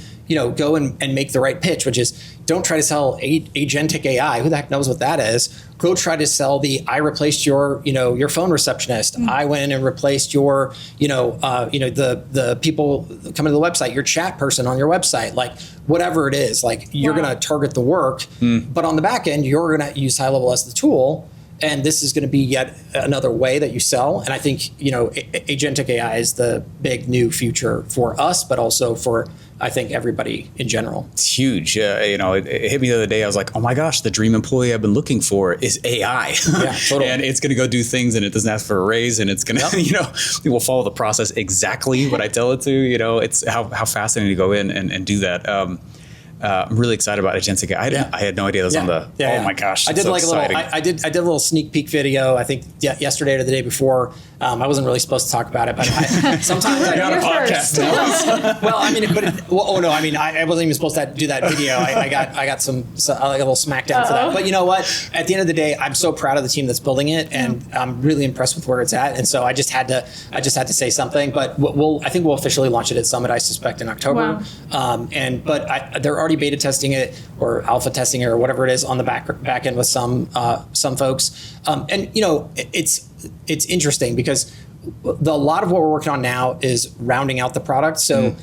go and make the right pitch, which is don't try to sell agentic AI. Who the heck knows what that is? Go try to sell I replaced your phone receptionist. I went in and replaced your, the people coming to the website, your chat person on your website, like whatever it is, like you're going to target the work, but on the back end, you're going to use HighLevel as the tool. And this is going to be yet another way that you sell. And I think, agentic AI is the big new future for us, but also for, I think, everybody in general. It's huge. It hit me the other day. I was like, oh my gosh, the dream employee I've been looking for is AI. Yeah, totally. And it's going to go do things and it doesn't ask for a raise and it's going to, it will follow the process exactly what I tell it to. It's how fascinating to go in and do that. I'm really excited about Agentic. I had no idea it was on the. Oh my gosh! I did I did a little sneak peek video. I think yesterday or the day before. I wasn't really supposed to talk about it, but sometimes I got a podcast. Well, I mean, I wasn't even supposed to do that video. I got a little smackdown for that. But you know what? At the end of the day, I'm so proud of the team that's building it, and I'm really impressed with where it's at. And so I just had to say something. But I think we'll officially launch it at Summit. I suspect in October. Wow. They're already beta testing it or alpha testing it or whatever it is on the back end with some folks. It's interesting because a lot of what we're working on now is rounding out the product. So,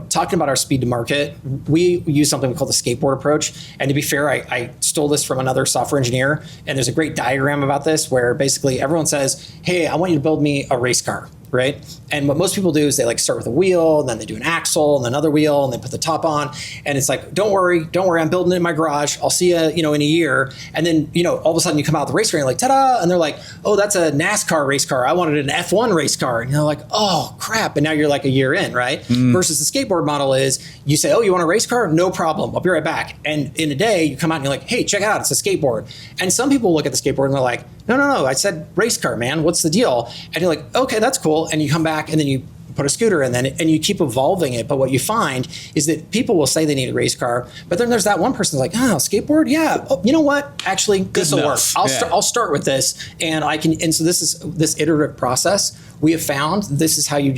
talking about our speed to market, we use something called the skateboard approach. And to be fair, I stole this from another software engineer. And there's a great diagram about this where basically everyone says, hey, I want you to build me a race car. Right. And what most people do is they start with a wheel, and then they do an axle and another wheel, and they put the top on. And it's like, don't worry, I'm building it in my garage. I'll see you, in a year. And then, all of a sudden you come out with the race car and you're like, ta-da. And they're like, oh, that's a NASCAR race car. I wanted an F1 race car. And you're like, oh, crap. And now you're like a year in, right? Versus the skateboard model is you say, oh, you want a race car? No problem. I'll be right back. And in a day you come out and you're like, hey, check it out. It's a skateboard. And some people look at the skateboard and they're like, no, I said race car, man. What's the deal? And you're like, okay, that's cool. And you come back and then you put a scooter in, and you keep evolving it. But what you find is that people will say they need a race car, but then there's that one person who's like, oh, skateboard? Yeah. Oh, you know what? Actually, this will work. I'll start with this, and I can. And so this is this iterative process. We have found this is how you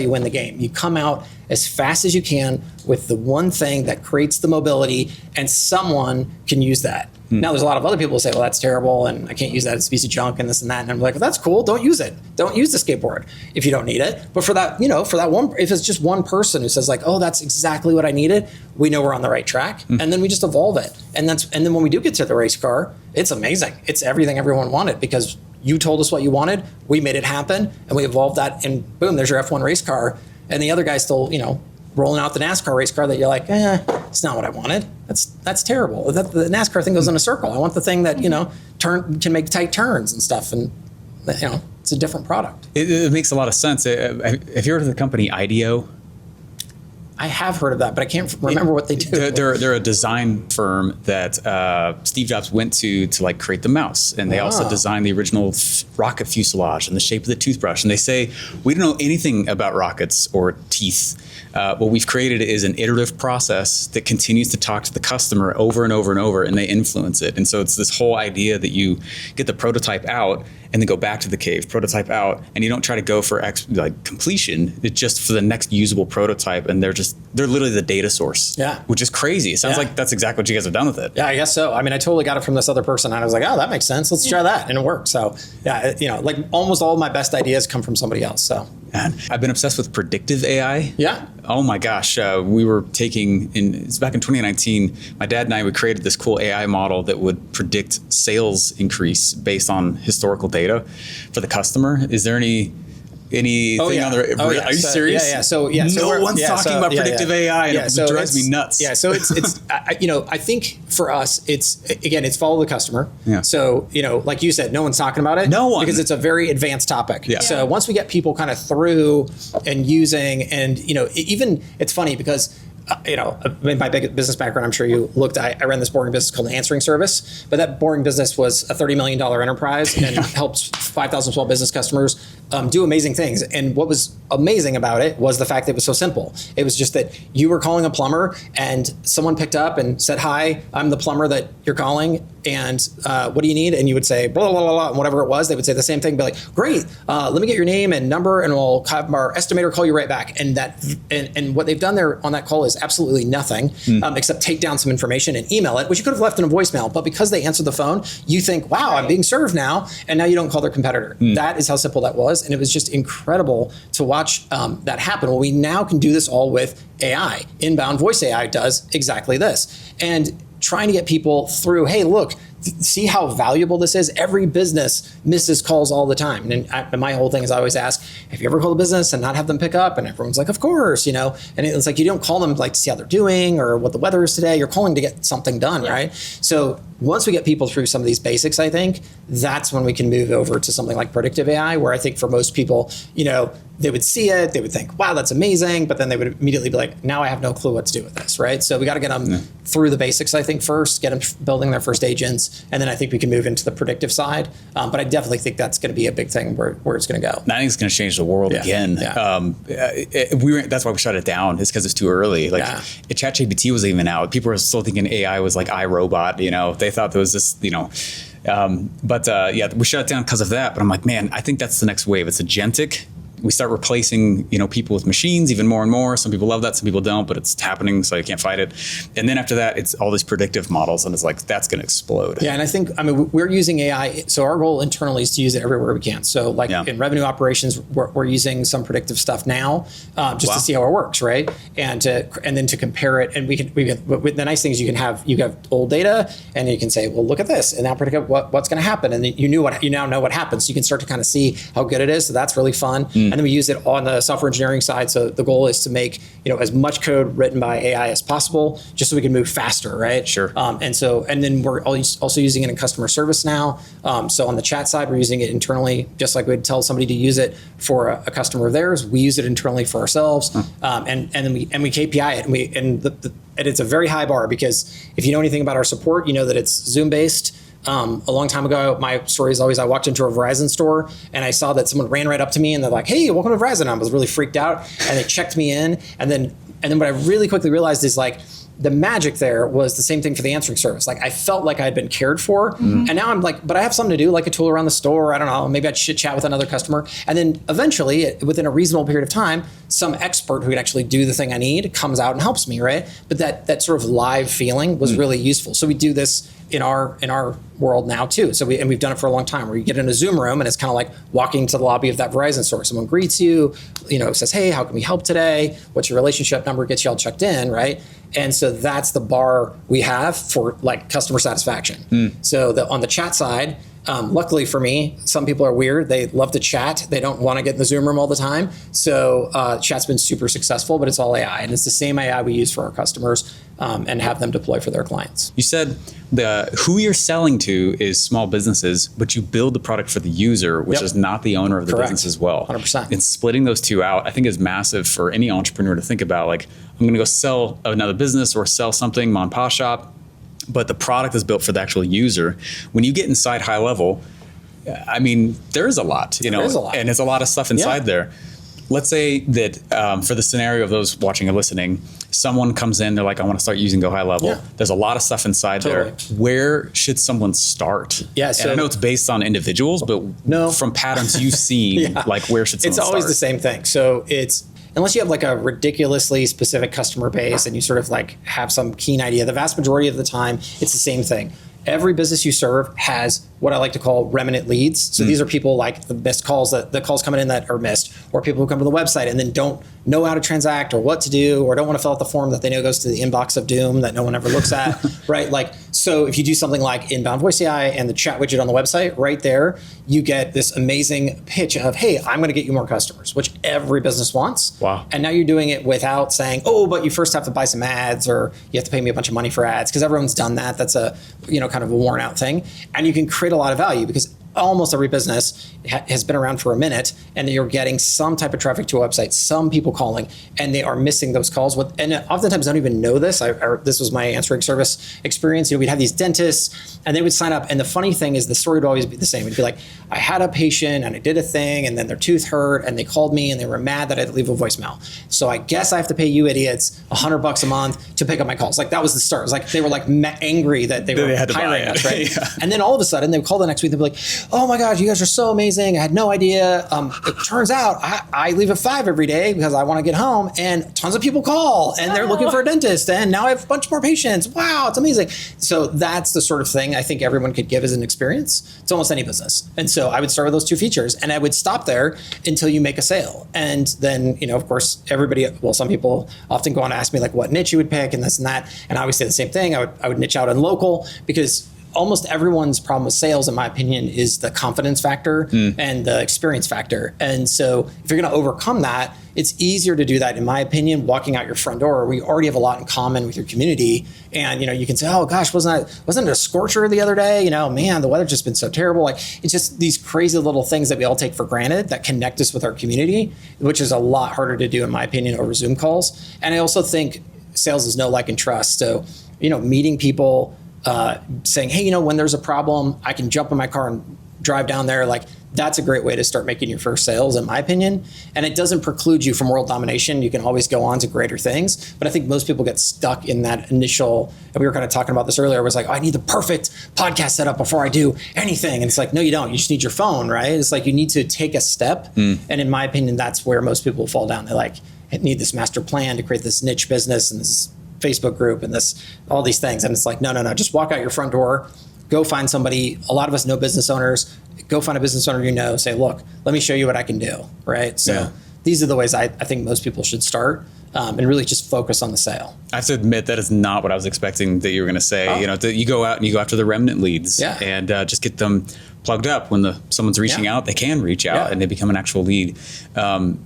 win the game. You come out as fast as you can with the one thing that creates the mobility, and someone can use that. Now, there's a lot of other people who say, well, that's terrible, and I can't use that. It's a piece of junk and this and that. And I'm like, well, that's cool. Don't use it. Don't use the skateboard if you don't need it. But for that one, if it's just one person who says like, oh, that's exactly what I needed, we know we're on the right track. And then we just evolve it. And then when we do get to the race car, it's amazing. It's everything everyone wanted because you told us what you wanted. We made it happen, and we evolved that. And boom, there's your F1 race car. And the other guy's still, rolling out the NASCAR race car that you're like, it's not what I wanted. That's terrible. The NASCAR thing goes in a circle. I want the thing that, can make tight turns and stuff. And, it's a different product. It makes a lot of sense. Have you heard of the company IDEO? I have heard of that, but I can't remember what they do. They're a design firm that Steve Jobs went to like create the mouse, and they also designed the original rocket fuselage and the shape of the toothbrush. And they say, we don't know anything about rockets or teeth. What we've created is an iterative process that continues to talk to the customer over and over and over, and they influence it. And so it's this whole idea that you get the prototype out and then go back to the cave, prototype out, and you don't try to go for completion. It's just for the next usable prototype, and they're literally the data source. Yeah. Which is crazy. It sounds like that's exactly what you guys have done with it. Yeah, I guess so. I mean, I totally got it from this other person, and I was like, oh, that makes sense. Let's try that, and it worked. So, yeah, like almost all of my best ideas come from somebody else. So, man, I've been obsessed with predictive AI. Yeah. Oh my gosh, we were it's back in 2019. My dad and I, we created this cool AI model that would predict sales increase based on historical data for the customer. Is there anything on the? Are you serious? Yeah. So no one's talking about predictive AI, and it drives me nuts. Yeah. So it's I think for us, it's follow the customer. Yeah. So like you said, no one's talking about it. No one, because it's a very advanced topic. Yeah. So once we get people kind of through and using, and even it's funny because. My big business background, I'm sure you looked, I ran this boring business called an answering service, but that boring business was a $30 million enterprise and helped 5,000 small business customers do amazing things. And what was amazing about it was the fact that it was so simple. It was just that you were calling a plumber and someone picked up and said, hi, I'm the plumber that you're calling. And what do you need? And you would say, blah, blah, blah, blah, and whatever it was, they would say the same thing, be like, great, let me get your name and number, and we'll have our estimator call you right back. And and what they've done there on that call is absolutely nothing, except take down some information and email it, which you could have left in a voicemail. But because they answered the phone, you think, wow, I'm being served now. And now you don't call their competitor. That is how simple that was. And it was just incredible to watch that happen. Well, we now can do this all with AI. Inbound voice AI does exactly this. And trying to get people through, hey, look, see how valuable this is. Every business misses calls all the time. And my whole thing is I always ask, have you ever called a business and not have them pick up? And everyone's like, of course, and it's like, you don't call them like to see how they're doing or what the weather is today. You're calling to get something done, right? So once we get people through some of these basics, I think that's when we can move over to something like predictive AI, where I think for most people, they would see it, they would think, wow, that's amazing. But then they would immediately be like, now I have no clue what to do with this, right? So we got to get them through the basics, I think, first, get them building their first agents. And then I think we can move into the predictive side. But I definitely think that's going to be a big thing where it's going to go. I think it's going to change the world again. Yeah. That's why we shut it down. It's because it's too early. ChatGPT was even out. People were still thinking AI was like iRobot. They thought there was this, we shut it down because of that. But I'm like, man, I think that's the next wave. It's agentic. We start replacing, people with machines even more and more. Some people love that, some people don't, but it's happening, so you can't fight it. And then after that, it's all these predictive models, and it's like, that's going to explode. Yeah, and I think, we're using AI. So our goal internally is to use it everywhere we can. So in revenue operations, we're using some predictive stuff now just to see how it works, right? And then to compare it. And the nice thing is you have old data, and you can say, well, look at this, and now predict what's going to happen. And you now know what happens. So you can start to kind of see how good it is. So that's really fun. And then we use it on the software engineering side. So the goal is to make as much code written by AI as possible, just so we can move faster, right? Sure. And then we're also using it in customer service now. So on the chat side, we're using it internally, just like we'd tell somebody to use it for a customer of theirs. We use it internally for ourselves, and then we KPI it, and it's a very high bar, because if you know anything about our support, you know that it's Zoom based. A long time ago, my story is always I walked into a Verizon store and I saw that someone ran right up to me and they're like, hey, welcome to Verizon. I was really freaked out, and they checked me in. And then what I really quickly realized is the magic there was the same thing for the answering service. I felt like I had been cared for. And now I'm like, but I have something to do, like a tool around the store. I don't know, maybe I'd chit chat with another customer. And then eventually, within a reasonable period of time, some expert who could actually do the thing I need comes out and helps me, right? But that sort of live feeling was really useful. So we do this in our world now too. So we've done it for a long time, where you get in a Zoom room and it's kind of like walking to the lobby of that Verizon store. Someone greets you, says, hey, how can we help today? What's your relationship number? Gets you all checked in, right? And so that's the bar we have for customer satisfaction. So on the chat side, Luckily for me, some people are weird. They love to chat. They don't want to get in the Zoom room all the time. So chat's been super successful, but it's all AI. And it's the same AI we use for our customers and have them deploy for their clients. You said who you're selling to is small businesses, but you build the product for the user, which is not the owner of the business as well. 100%. And splitting those two out, I think is massive for any entrepreneur to think about. Like, I'm going to go sell another business or sell something, mom and pop shop, but the product is built for the actual user. When you get inside high level, I mean, there's a lot, you know, and it's a lot of stuff inside there. Let's say that for the scenario of those watching or listening, someone comes in, they're like, I want to start using GoHighLevel. Yeah. There's a lot of stuff inside there. Where should someone start? Yeah, so, and I know it's based on individuals, but from patterns you've seen, like where should someone start? It's always the same thing. So it's, unless you have like a ridiculously specific customer base and you sort of like have some keen idea, the vast majority of the time, it's the same thing. Every business you serve has what I like to call remnant leads. So these are people like the missed calls, the calls coming in that are missed, or people who come to the website and then don't know how to transact or what to do, or don't want to fill out the form that they know goes to the inbox of doom that no one ever looks at, right? Like, so if you do something like inbound voice AI and the chat widget on the website, right there, you get this amazing pitch of, hey, I'm going to get you more customers, which every business wants. Wow. And now you're doing it without saying, oh, but you first have to buy some ads or you have to pay me a bunch of money for ads, because everyone's done that. That's a, kind of a worn out thing. And you can create a lot of value because almost every business has been around for a minute and you're getting some type of traffic to a website, some people calling, and they are missing those calls. And oftentimes I don't even know this. This was my answering service experience. We'd have these dentists and they would sign up. And the funny thing is the story would always be the same. It'd be like, I had a patient and I did a thing and then their tooth hurt and they called me and they were mad that I had to leave a voicemail. So I guess I have to pay you idiots $100 a month to pick up my calls. Like that was the start. It was like they were like angry that they were hiring us, right? Yeah. And then all of a sudden they would call the next week. They'd be like, oh my gosh, you guys are so amazing. I had no idea. It turns out I leave at 5 every day because I want to get home and tons of people call and they're looking for a dentist and now I have a bunch more patients. Wow, it's amazing. So that's the sort of thing I think everyone could give as an experience to almost any business. And so I would start with those two features and I would stop there until you make a sale. And then, of course, some people often go on to ask me like what niche you would pick and this and that. And I always say the same thing. I would niche out on local because almost everyone's problem with sales, in my opinion, is the confidence factor and the experience factor. And so if you're going to overcome that, it's easier to do that, in my opinion, walking out your front door. We already have a lot in common with your community. And, you can say, oh gosh, wasn't it a scorcher the other day? Man, the weather's just been so terrible. Like it's just these crazy little things that we all take for granted that connect us with our community, which is a lot harder to do, in my opinion, over Zoom calls. And I also think sales is know, like, and trust. So, meeting people, saying, hey, when there's a problem, I can jump in my car and drive down there. Like that's a great way to start making your first sales, in my opinion. And it doesn't preclude you from world domination. You can always go on to greater things. But I think most people get stuck in that initial, and we were kind of talking about this earlier, it was like, I need the perfect podcast setup before I do anything. And it's like, no, you don't. You just need your phone, right? It's like you need to take a step. And in my opinion, that's where most people fall down. They like need this master plan to create this niche business and this Facebook group and all these things. And it's like, no, just walk out your front door, go find somebody. A lot of us know business owners. Go find a business owner say, look, let me show you what I can do, right? So these are the ways I think most people should start and really just focus on the sale. I have to admit that is not what I was expecting that you were going to say. You go out and you go after the remnant leads and just get them plugged up. When someone's reaching out, they can reach out and they become an actual lead. And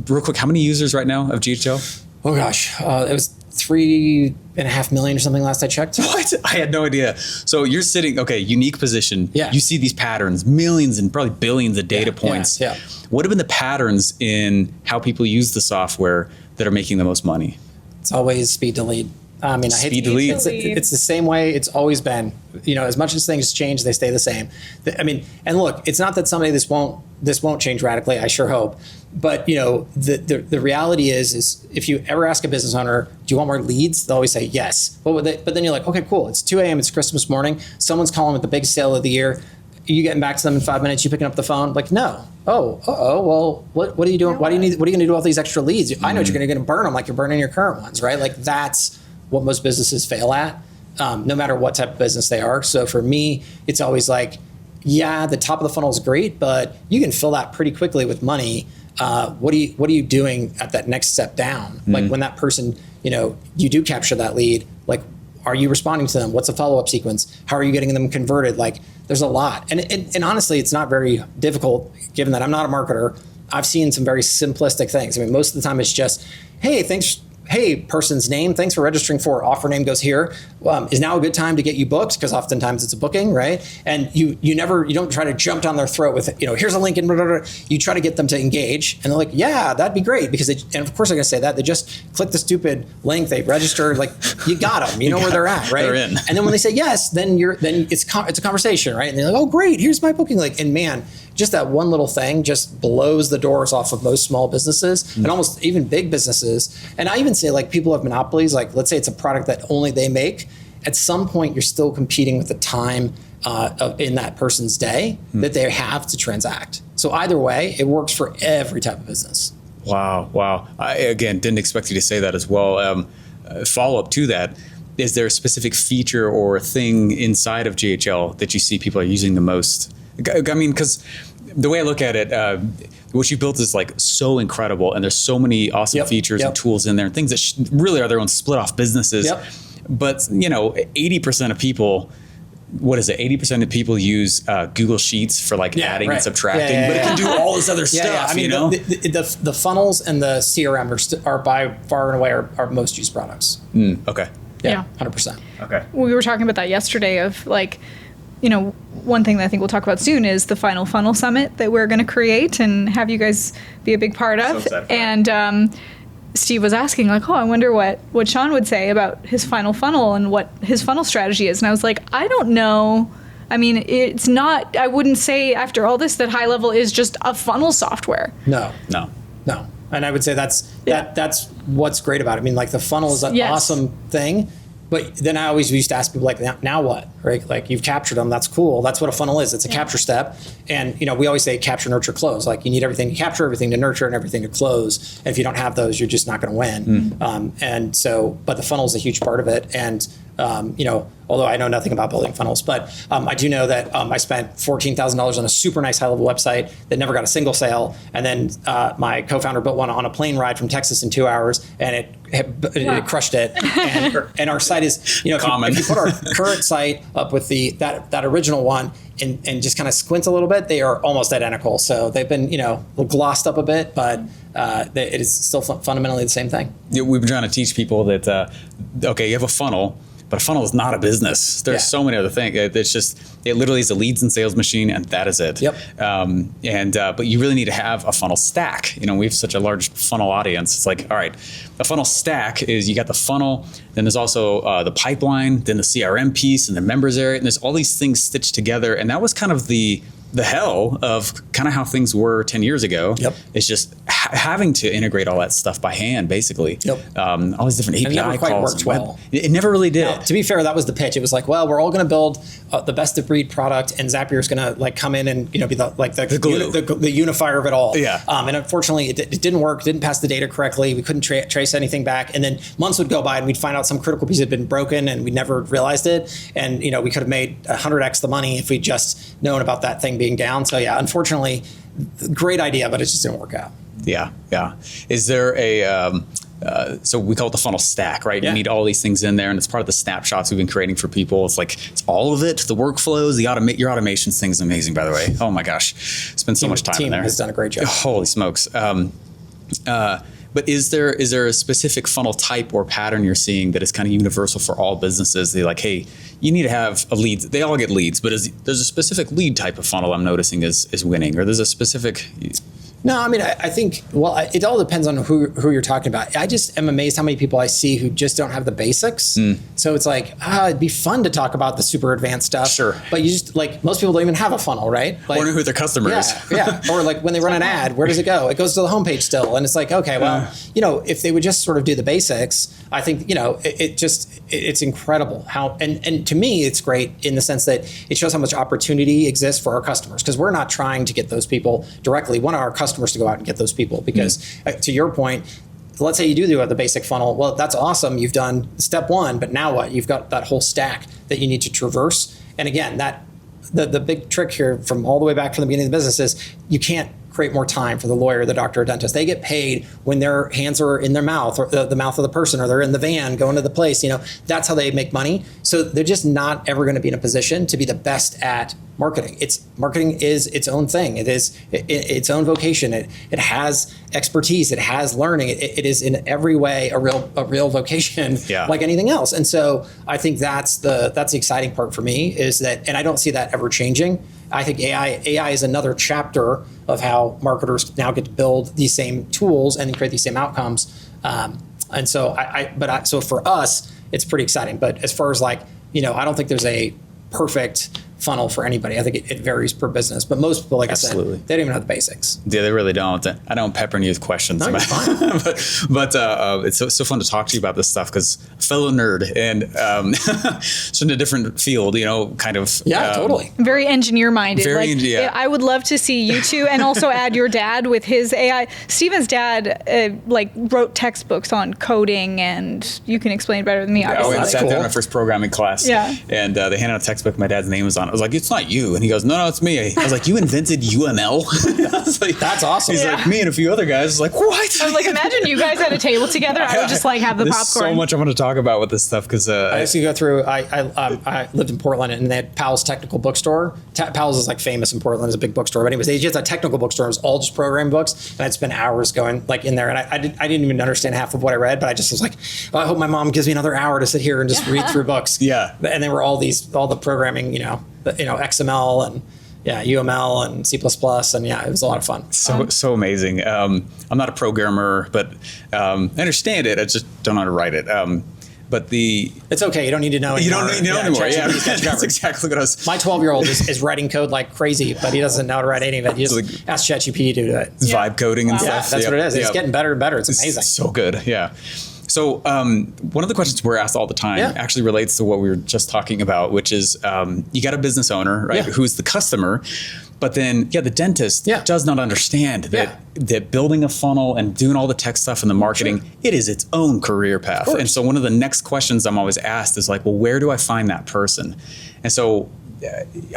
real quick, how many users right now of GHL? Oh gosh, it was 3.5 million or something last I checked. What? I had no idea. So you're sitting, unique position. Yeah. You see these patterns, millions and probably billions of data points. Yeah. What have been the patterns in how people use the software that are making the most money? It's always speed to lead. Speed to lead. It's the same way it's always been. As much as things change, they stay the same. And look, it's not that someday this won't change radically. I sure hope. But the reality is if you ever ask a business owner, do you want more leads? They'll always say yes. But then you're like, okay, cool. It's 2 a.m. It's Christmas morning. Someone's calling with the big sale of the year. You getting back to them in 5 minutes? You picking up the phone? Like, no. Well, what are you doing? What are you going to do with all these extra leads? I know you're going to burn them like you're burning your current ones, right? Like that's what most businesses fail at, no matter what type of business they are. So for me, it's always like, the top of the funnel is great, but you can fill that pretty quickly with money. What are you doing at that next step down? Like when that person, you do capture that lead, like, are you responding to them? What's the follow-up sequence? How are you getting them converted? Like there's a lot. And honestly, it's not very difficult given that I'm not a marketer. I've seen some very simplistic things. I mean, most of the time it's just, hey, person's name, thanks for registering for offer name goes here. Is now a good time to get you booked? Because oftentimes it's a booking, right? And you don't try to jump down their throat with, here's a link and blah, blah, blah. You try to get them to engage, and they're like, yeah, that'd be great. Because and of course they're gonna say that. They just click the stupid link, they register, like you got them, you know where they're at, right? They're in. And then when they say yes, then it's a conversation, right? And they're like, oh great, here's my booking link. And man, just that one little thing just blows the doors off of most small businesses and almost even big businesses. And I even say, like, people have monopolies. Like, let's say it's a product that only they make. At some point, you're still competing with the time in that person's day that they have to transact. So either way, it works for every type of business. Wow. I, again, didn't expect you to say that as well. Follow up to that. Is there a specific feature or thing inside of GHL that you see people are using the most? I mean, because the way I look at it, what you built is like so incredible, and there's so many awesome features and tools in there, and things that really are their own split off businesses. Yep. But 80% of people, what is it? 80% of people use Google Sheets for like adding and subtracting, but it can do all this other stuff. I mean, the funnels and the CRM are by far and away our most used products. Okay. Yeah. 100%. Okay. We were talking about that yesterday of like, one thing that I think we'll talk about soon is the final funnel summit that we're going to create and have you guys be a big part of. And Steve was asking like, I wonder what Shaun would say about his final funnel and what his funnel strategy is. And I was like, I don't know. I mean, it's not, I wouldn't say after all this that HighLevel is just a funnel software. No. And I would say that's what's great about it. I mean, like the funnel is an awesome thing. But then I always used to ask people like, now what, right? Like you've captured them, that's cool. That's what a funnel is. It's a capture step. And we always say capture, nurture, close. Like you need everything to capture, everything to nurture, and everything to close. And if you don't have those, you're just not going to win. And so, but the funnel is a huge part of it. And although I know nothing about building funnels, but I do know that I spent $14,000 on a super nice HighLevel website that never got a single sale. And then my co-founder built one on a plane ride from Texas in 2 hours, and it crushed it. And our site is, if you put our current site up with that original one and just kind of squint a little bit, they are almost identical. So they've been, glossed up a bit, but it is still fundamentally the same thing. Yeah, we've been trying to teach people that, you have a funnel, but a funnel is not a business. There's so many other things. It literally is a leads and sales machine, and that is it. Yep. But you really need to have a funnel stack. We have such a large funnel audience. It's like, all right, a funnel stack is you got the funnel, then there's also the pipeline, then the CRM piece, and the members area, and there's all these things stitched together. And that was kind of the hell of kind of how things were 10 years ago. Yep. It's just having to integrate all that stuff by hand, basically. Yep. All these different API calls. It never quite calls. worked well. It never really did. Now, to be fair, that was the pitch. It was like, well, we're all going to build the best of breed product, and Zapier's going to like come in and be the unifier of it all. Yeah. And unfortunately, it didn't work. Didn't pass the data correctly. We couldn't trace anything back. And then months would go by, and we'd find out some critical piece had been broken, and we never realized it. And we could have made 100x the money if we'd just known about that thing being down. So yeah, unfortunately, great idea, but it just didn't work out. Yeah. Is there so we call it the funnel stack, right? You need all these things in there, and it's part of the snapshots we've been creating for people. It's like, it's all of it, the workflows, your automations thing is amazing, by the way. Oh my gosh, spent so much time in there. Team has done a great job. Holy smokes. But is there a specific funnel type or pattern you're seeing that is kind of universal for all businesses? They're like, hey, you need to have a lead. They all get leads, but there's a specific lead type of funnel I'm noticing is winning, or there's a specific... No, I mean, I think, it all depends on who you're talking about. I just am amazed how many people I see who just don't have the basics. So it's like, it'd be fun to talk about the super advanced stuff. Sure. But you just, like, most people don't even have a funnel, right? Like, or know who their customer is. Yeah. Or like when they run an ad, where does it go? It goes to the homepage still. And it's like, okay, well, if they would just sort of do the basics, I think, it's incredible how, and to me, it's great in the sense that it shows how much opportunity exists for our customers, because we're not trying to get those people directly. One of our customers to go out and get those people, because to your point, let's say you do the basic funnel. Well, that's awesome. You've done step one, but now what? You've got that whole stack that you need to traverse. And again, that the big trick here from all the way back from the beginning of the business is you can't create more time for the lawyer, the doctor, or dentist. They get paid when their hands are in their mouth, or the mouth of the person, or they're in the van going to the place. That's how they make money. So they're just not ever going to be in a position to be the best at marketing. Marketing is its own thing. It is its own vocation. It has expertise. It has learning. It is in every way a real vocation, like anything else. And so I think that's the exciting part for me, is that, and I don't see that ever changing. I think AI is another chapter of how marketers now get to build these same tools and create these same outcomes. And so so for us, it's pretty exciting. But as far as I don't think there's a perfect funnel for anybody. I think it varies per business, but most people, like Absolutely. I said, they don't even know the basics. Yeah, they really don't. I don't pepper you with questions. No, you're fine. but it's so fun to talk to you about this stuff, because fellow nerd and so in a different field, kind of. Yeah, totally. Very engineer minded. Yeah. I would love to see you two, and also add your dad with his AI. Steven's dad wrote textbooks on coding, and you can explain better than me. Obviously. I sat there in my first programming class. Yeah. And they handed out a textbook. My dad's name was on it. I was like, it's not you. And he goes, no, it's me. I was like, you invented UML? I was like, that's awesome. He's like, me and a few other guys. I was like, what? I was like, imagine you guys at a table together. I would just have the There's popcorn. so much I want to talk about with this stuff, because I used to go through. I lived in Portland, and they had Powell's Technical Bookstore. Powell's is famous in Portland as a big bookstore. But anyways, they just had a technical bookstore. It was all just programming books, and I'd spend hours going in there. And I didn't even understand half of what I read, but I just was like, I hope my mom gives me another hour to sit here and just read through books. Yeah. And there were all the programming, XML and UML and C++, and it was a lot of fun. So amazing. I'm not a programmer, but I understand it. I just don't know how to write it. But it's okay. You don't need to know anymore. You don't need to know anymore. Yeah, that's exactly what I was. My 12-year-old is writing code like crazy, but he doesn't know how to write any of it. He just asks ChatGPT to do it. Vibe coding and stuff. That's what it is. It's getting better and better. It's amazing. It's so good. Yeah. So one of the questions we're asked all the time actually relates to what we were just talking about, which is you got a business owner, right, who's the customer, but then the dentist does not understand that building a funnel and doing all the tech stuff and the marketing, it is its own career path. And so one of the next questions I'm always asked is well, where do I find that person? And so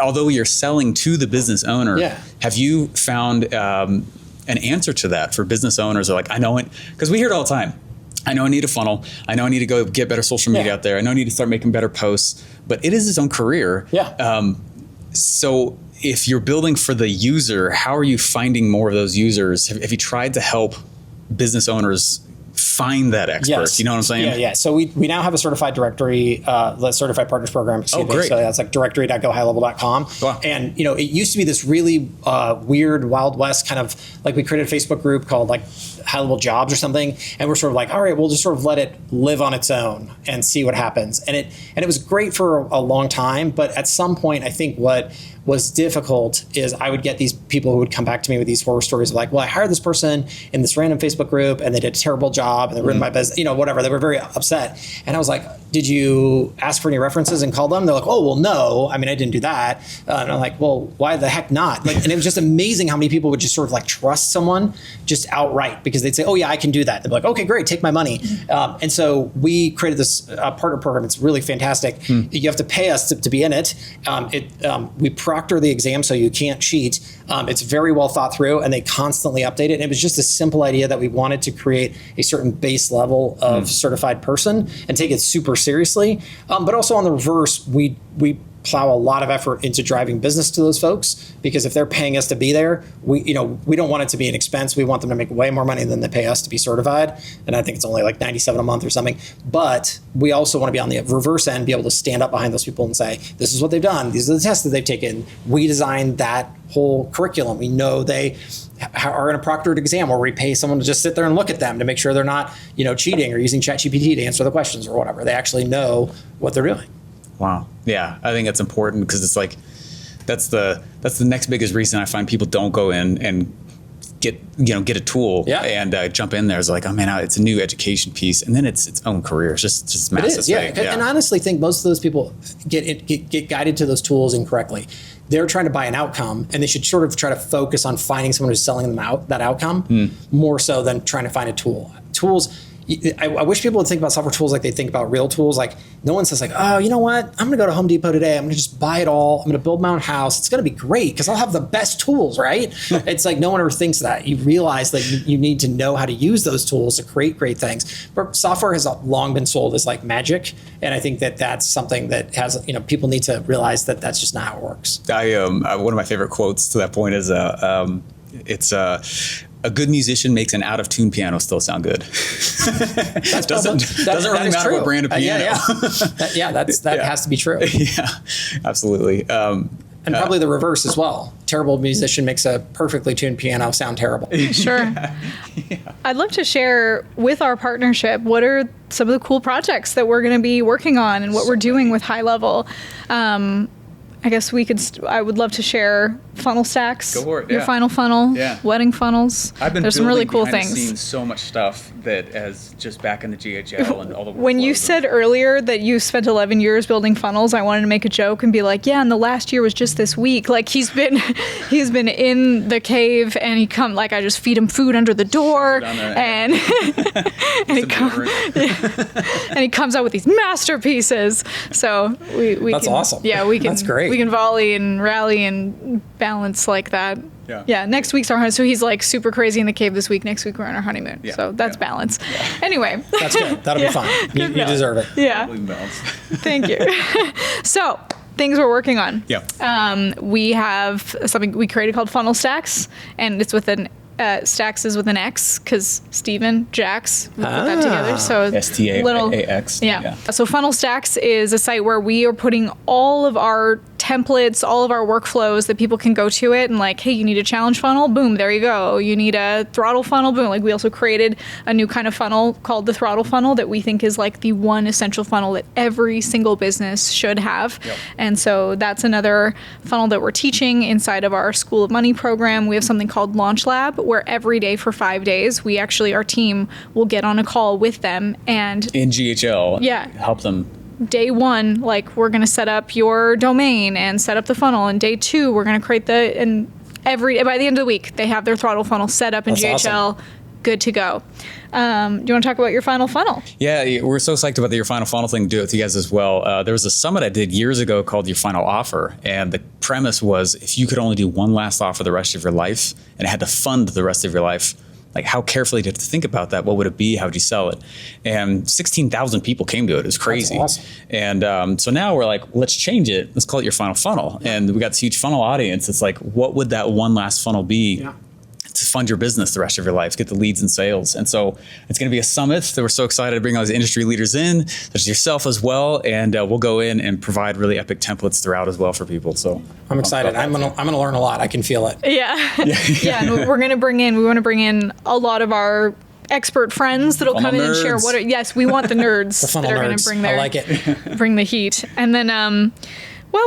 although you're selling to the business owner, have you found an answer to that for business owners? Or I know it, because we hear it all the time. I know I need a funnel. I know I need to go get better social media out there. I know I need to start making better posts, but it is its own career. So if you're building for the user, how are you finding more of those users? Have you tried to help business owners find that expert? Yes. You know what I'm saying? Yeah. So we now have a certified directory, the certified partners program. Great. So that's directory.GoHighLevel.com. Wow. And it used to be this really weird Wild West kind of we created a Facebook group called High Level Jobs or something, and we're sort of all right, we'll just sort of let it live on its own and see what happens. And it was great for a long time, but at some point, I think what was difficult is I would get these people who would come back to me with these horror stories of I hired this person in this random Facebook group and they did a terrible job and they ruined my business, whatever. They were very upset. And I was like, did you ask for any references and call them? They're like, oh, well, no. I mean, I didn't do that. And I'm like, well, why the heck not? And it was just amazing how many people would just sort of trust someone just outright, because they'd say, oh yeah, I can do that. They'd be like, okay, great, take my money. And so we created this partner program. It's really fantastic. You have to pay us to be in it. We proctor the exam so you can't cheat. It's very well thought through, and they constantly update it. And it was just a simple idea that we wanted to create a certain base level of certified person and take it super seriously. But also on the reverse, we plow a lot of effort into driving business to those folks, because if they're paying us to be there, we don't want it to be an expense. We want them to make way more money than they pay us to be certified. And I think it's only $97 a month or something. But we also want to be on the reverse end, be able to stand up behind those people and say, this is what they've done. These are the tests that they've taken. We designed that whole curriculum. We know they are in a proctored exam where we pay someone to just sit there and look at them to make sure they're not, cheating or using ChatGPT to answer the questions or whatever. They actually know what they're doing. Wow. Yeah, I think that's important, because it's that's the next biggest reason I find people don't go in and get a tool and jump in there. It's oh man, it's a new education piece, and then it's its own career. It's just massive. It is, And I honestly think most of those people get guided to those tools incorrectly. They're trying to buy an outcome, and they should sort of try to focus on finding someone who's selling them out that outcome more so than trying to find a tool. Tools. I wish people would think about software tools like they think about real tools. Like no one says like, oh, you know what? I'm going to go to Home Depot today. I'm going to just buy it all. I'm going to build my own house. It's going to be great because I'll have the best tools, right? It's like no one ever thinks that. You realize that you need to know how to use those tools to create great things. But software has long been sold as like magic. And I think that that's something that has, people need to realize that that's just not how it works. One of my favorite quotes to that point is, a good musician makes an out-of-tune piano still sound good. doesn't really matter what brand of piano. That has to be true. Yeah, absolutely. And probably the reverse as well. Terrible musician makes a perfectly tuned piano sound terrible. Sure. Yeah. I'd love to share with our partnership what are some of the cool projects that we're going to be working on and what we're doing with HighLevel. I guess I would love to share funnel stacks. Go for it, your final funnel, wedding funnels. There's some really cool things. Seen so much stuff that as just back in the GHL and all the When you said earlier that you spent 11 years building funnels, I wanted to make a joke and be like, and the last year was just this week. Like he's been in the cave and I just feed him food under the door and he comes out with these masterpieces. So that's awesome. Yeah, we can. That's great. We can volley and rally and balance like that. Yeah. Next week's our honeymoon. So he's like super crazy in the cave this week. Next week we're on our honeymoon. Yeah. So that's balance. Yeah. Anyway. That's good. That'll be fun. You deserve it. Yeah. Thank you. So things we're working on. Yeah. We have something we created called Funnel Stacks, and it's with an Stacks is with an X because Steven Jax put that together. So STAAX. Yeah. So Funnel Stacks is a site where we are putting all of our templates, all of our workflows that people can go to it and like, hey, you need a challenge funnel? Boom, there you go. You need a throttle funnel? Boom. Like we also created a new kind of funnel called the throttle funnel that we think is like the one essential funnel that every single business should have. Yep. And so that's another funnel that we're teaching inside of our School of Money program. We have something called Launch Lab where every day for 5 days, our team will get on a call with them and in GHL, help them. Day one, like we're going to set up your domain and set up the funnel. And day two, we're going to create by the end of the week, they have their throttle funnel set up in GHL, awesome. Good to go. Do you want to talk about your final funnel? Yeah, we're so psyched about the Your Final Funnel thing. Do it with you guys as well. There was a summit I did years ago called Your Final Offer. And the premise was if you could only do one last offer the rest of your life and it had to fund the rest of your life, like how carefully did you have to think about that? What would it be? How would you sell it? And 16,000 people came to it. It was crazy. That's awesome. And so now we're like, let's change it. Let's call it Your Final Funnel. And we got this huge funnel audience. It's like, what would that one last funnel be? Yeah. To fund your business the rest of your life, get the leads and sales. And so it's going to be a summit that we're so excited to bring all these industry leaders in. There's yourself as well. And we'll go in and provide really epic templates throughout as well for people. So I'm excited. I'm going to learn a lot. I can feel it. Yeah. And we want to bring in a lot a expert friends that'll come in and share we want the nerds that are going to bring I like it. Bring the heat. And then,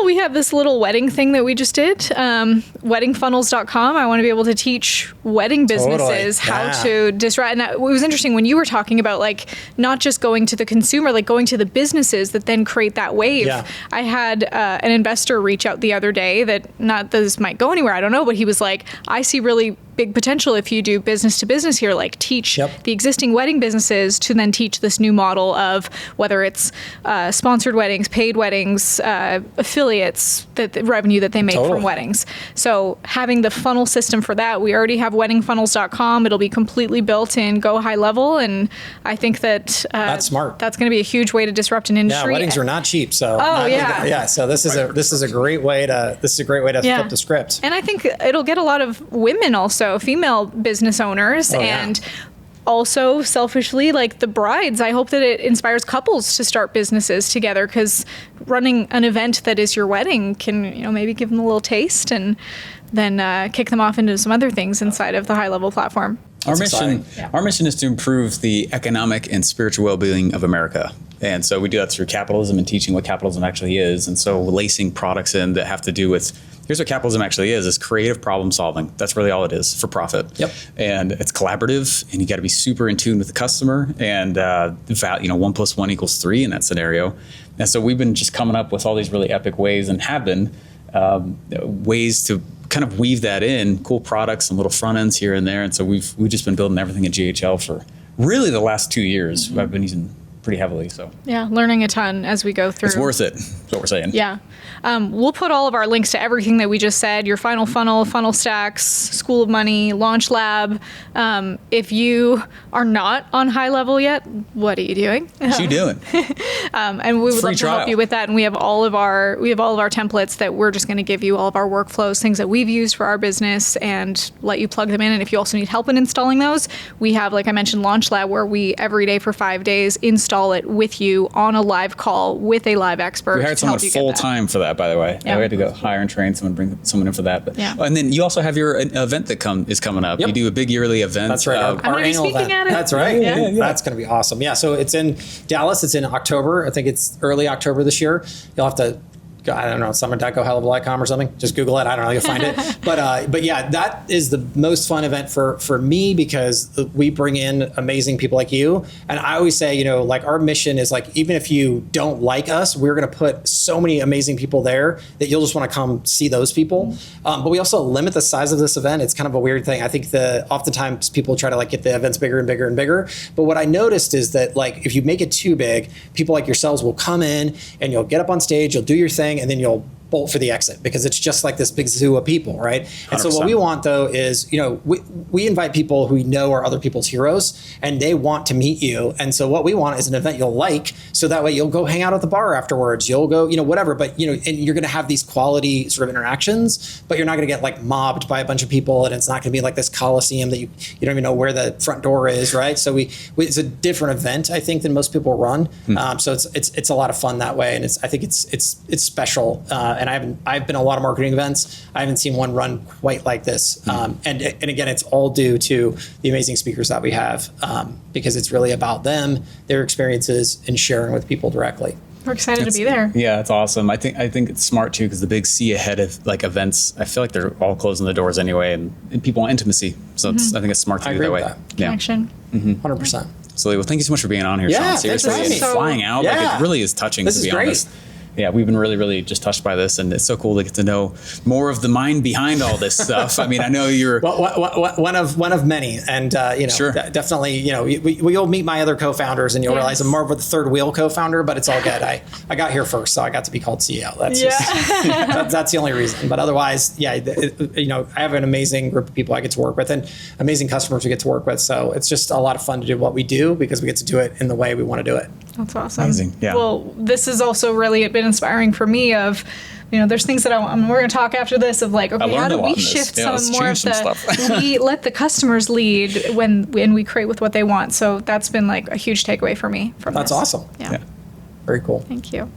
we have this little wedding thing that we just did, weddingfunnels.com. I want to be able to teach wedding businesses how to disrupt. And it was interesting when you were talking about like not just going to the consumer, like going to the businesses that then create that wave. Yeah. I had an investor reach out the other day that this might go anywhere, I don't know, but he was like, I see really big potential if you do business to business here, like teach the existing wedding businesses to then teach this new model of whether it's sponsored weddings, paid weddings, affiliates, the revenue that they make from weddings. So having the funnel system for that, we already have weddingfunnels.com. It'll be completely built in GoHighLevel. And I think that that's smart. That's going to be a huge way to disrupt an industry. Yeah, weddings are not cheap. So so this is a great way to flip the script. And I think it'll get a lot of women also, female business owners, and also selfishly, like the brides. I hope that it inspires couples to start businesses together because running an event that is your wedding can, maybe give them a little taste and then kick them off into some other things inside of the HighLevel platform. Our mission is to improve the economic and spiritual well-being of America. And so we do that through capitalism and teaching what capitalism actually is. And so lacing products in that have to do with, here's what capitalism actually is creative problem solving. That's really all it is, for profit. Yep. And it's collaborative, and you got to be super in tune with the customer. And 1 + 1 = 3 in that scenario. And so we've been just coming up with all these really epic ways, and have been ways to kind of weave that in, cool products and little front ends here and there. And so we've just been building everything at GHL for really the last 2 years I've been using pretty heavily. So Yeah, learning a ton as we go through. it's worth it. That's what we're saying. Yeah. We'll put all of our links to everything that we just said, your final funnel, funnel stacks, School of Money, Launch Lab. If you are not on HighLevel yet, what are you doing? What you doing? And we would Free love to help trial. you with that. And we have all of our templates that we're just going to give you, all of our workflows, things that we've used for our business, and let you plug them in. And if you also need help in installing those, we have, like I mentioned, Launch Lab, where we every day for 5 days install it with you on a live call with a live expert. We hired to someone help you get full that. time for that, by the way. Yeah. We had to go hire and train someone, bring someone in for that. But, Yeah. And then you also have your event that is coming up. Yep. You do a big yearly event. That's right. I'm gonna be annual speaking event. at it. That's right. Yeah. That's going to be awesome. Yeah. So it's in Dallas. It's in October. I think it's early October this year. You'll have to, I don't know, summer.GoHighLevel.com or something. Just Google it. I don't know. You'll find it. But yeah, that is the most fun event for me, because we bring in amazing people like you. And I always say, like, our mission is, like, even if you don't like us, we're going to put so many amazing people there that you'll just want to come see those people. But we also limit the size of this event. It's kind of a weird thing. I think oftentimes people try to, like, get the events bigger and bigger and bigger. But what I noticed is that, like, if you make it too big, people like yourselves will come in and you'll get up on stage, you'll do your thing, and then you'll bolt for the exit, because it's just like this big zoo of people, right? And so what we want, though, is, we invite people who we know are other people's heroes, and they want to meet you. And so what we want is an event you'll like, so that way you'll go hang out at the bar afterwards, you'll go, whatever. But, and you're going to have these quality sort of interactions, but you're not going to get, like, mobbed by a bunch of people, and it's not going to be like this coliseum that you don't even know where the front door is, right? So it's a different event, I think, than most people run. So it's a lot of fun that way, and I think it's special. And I've been to a lot of marketing events. I haven't seen one run quite like this. And again, it's all due to the amazing speakers that we have, because it's really about them, their experiences, and sharing with people directly. We're excited to be there. Yeah, it's awesome. I think it's smart too, because the big see ahead of, like, events, I feel like they're all closing the doors anyway, and people want intimacy. So I think it's smart to I do that agree way. with that. Yeah. Connection. 100%. So, well, thank you so much for being on here, Yeah, Shaun. thanks Seriously, for having me. and flying out. Like, Yeah. it really is touching, This to is be great. honest. Yeah, we've been really, really just touched by this, and it's so cool to get to know more of the mind behind all this stuff. I mean, I know you're one of many, and Sure. Definitely, you'll meet my other co-founders, and you'll Yes. realize I'm more of a third wheel co-founder, but it's all good. I got here first, so I got to be called CEO. That's that's the only reason. But otherwise, yeah, I have an amazing group of people I get to work with, and amazing customers we get to work with. So it's just a lot of fun to do what we do, because we get to do it in the way we want to do it. That's awesome. Amazing, yeah. Well, this has also really been inspiring for me of, there's things that we're going to talk after this of, like, okay, how learned do a lot we in this. shift Yeah, let's some more of change some the, stuff. let the customers lead when we create with what they want. So that's been, like, a huge takeaway for me from That's this. awesome. Yeah. Yeah. Very cool. Thank you.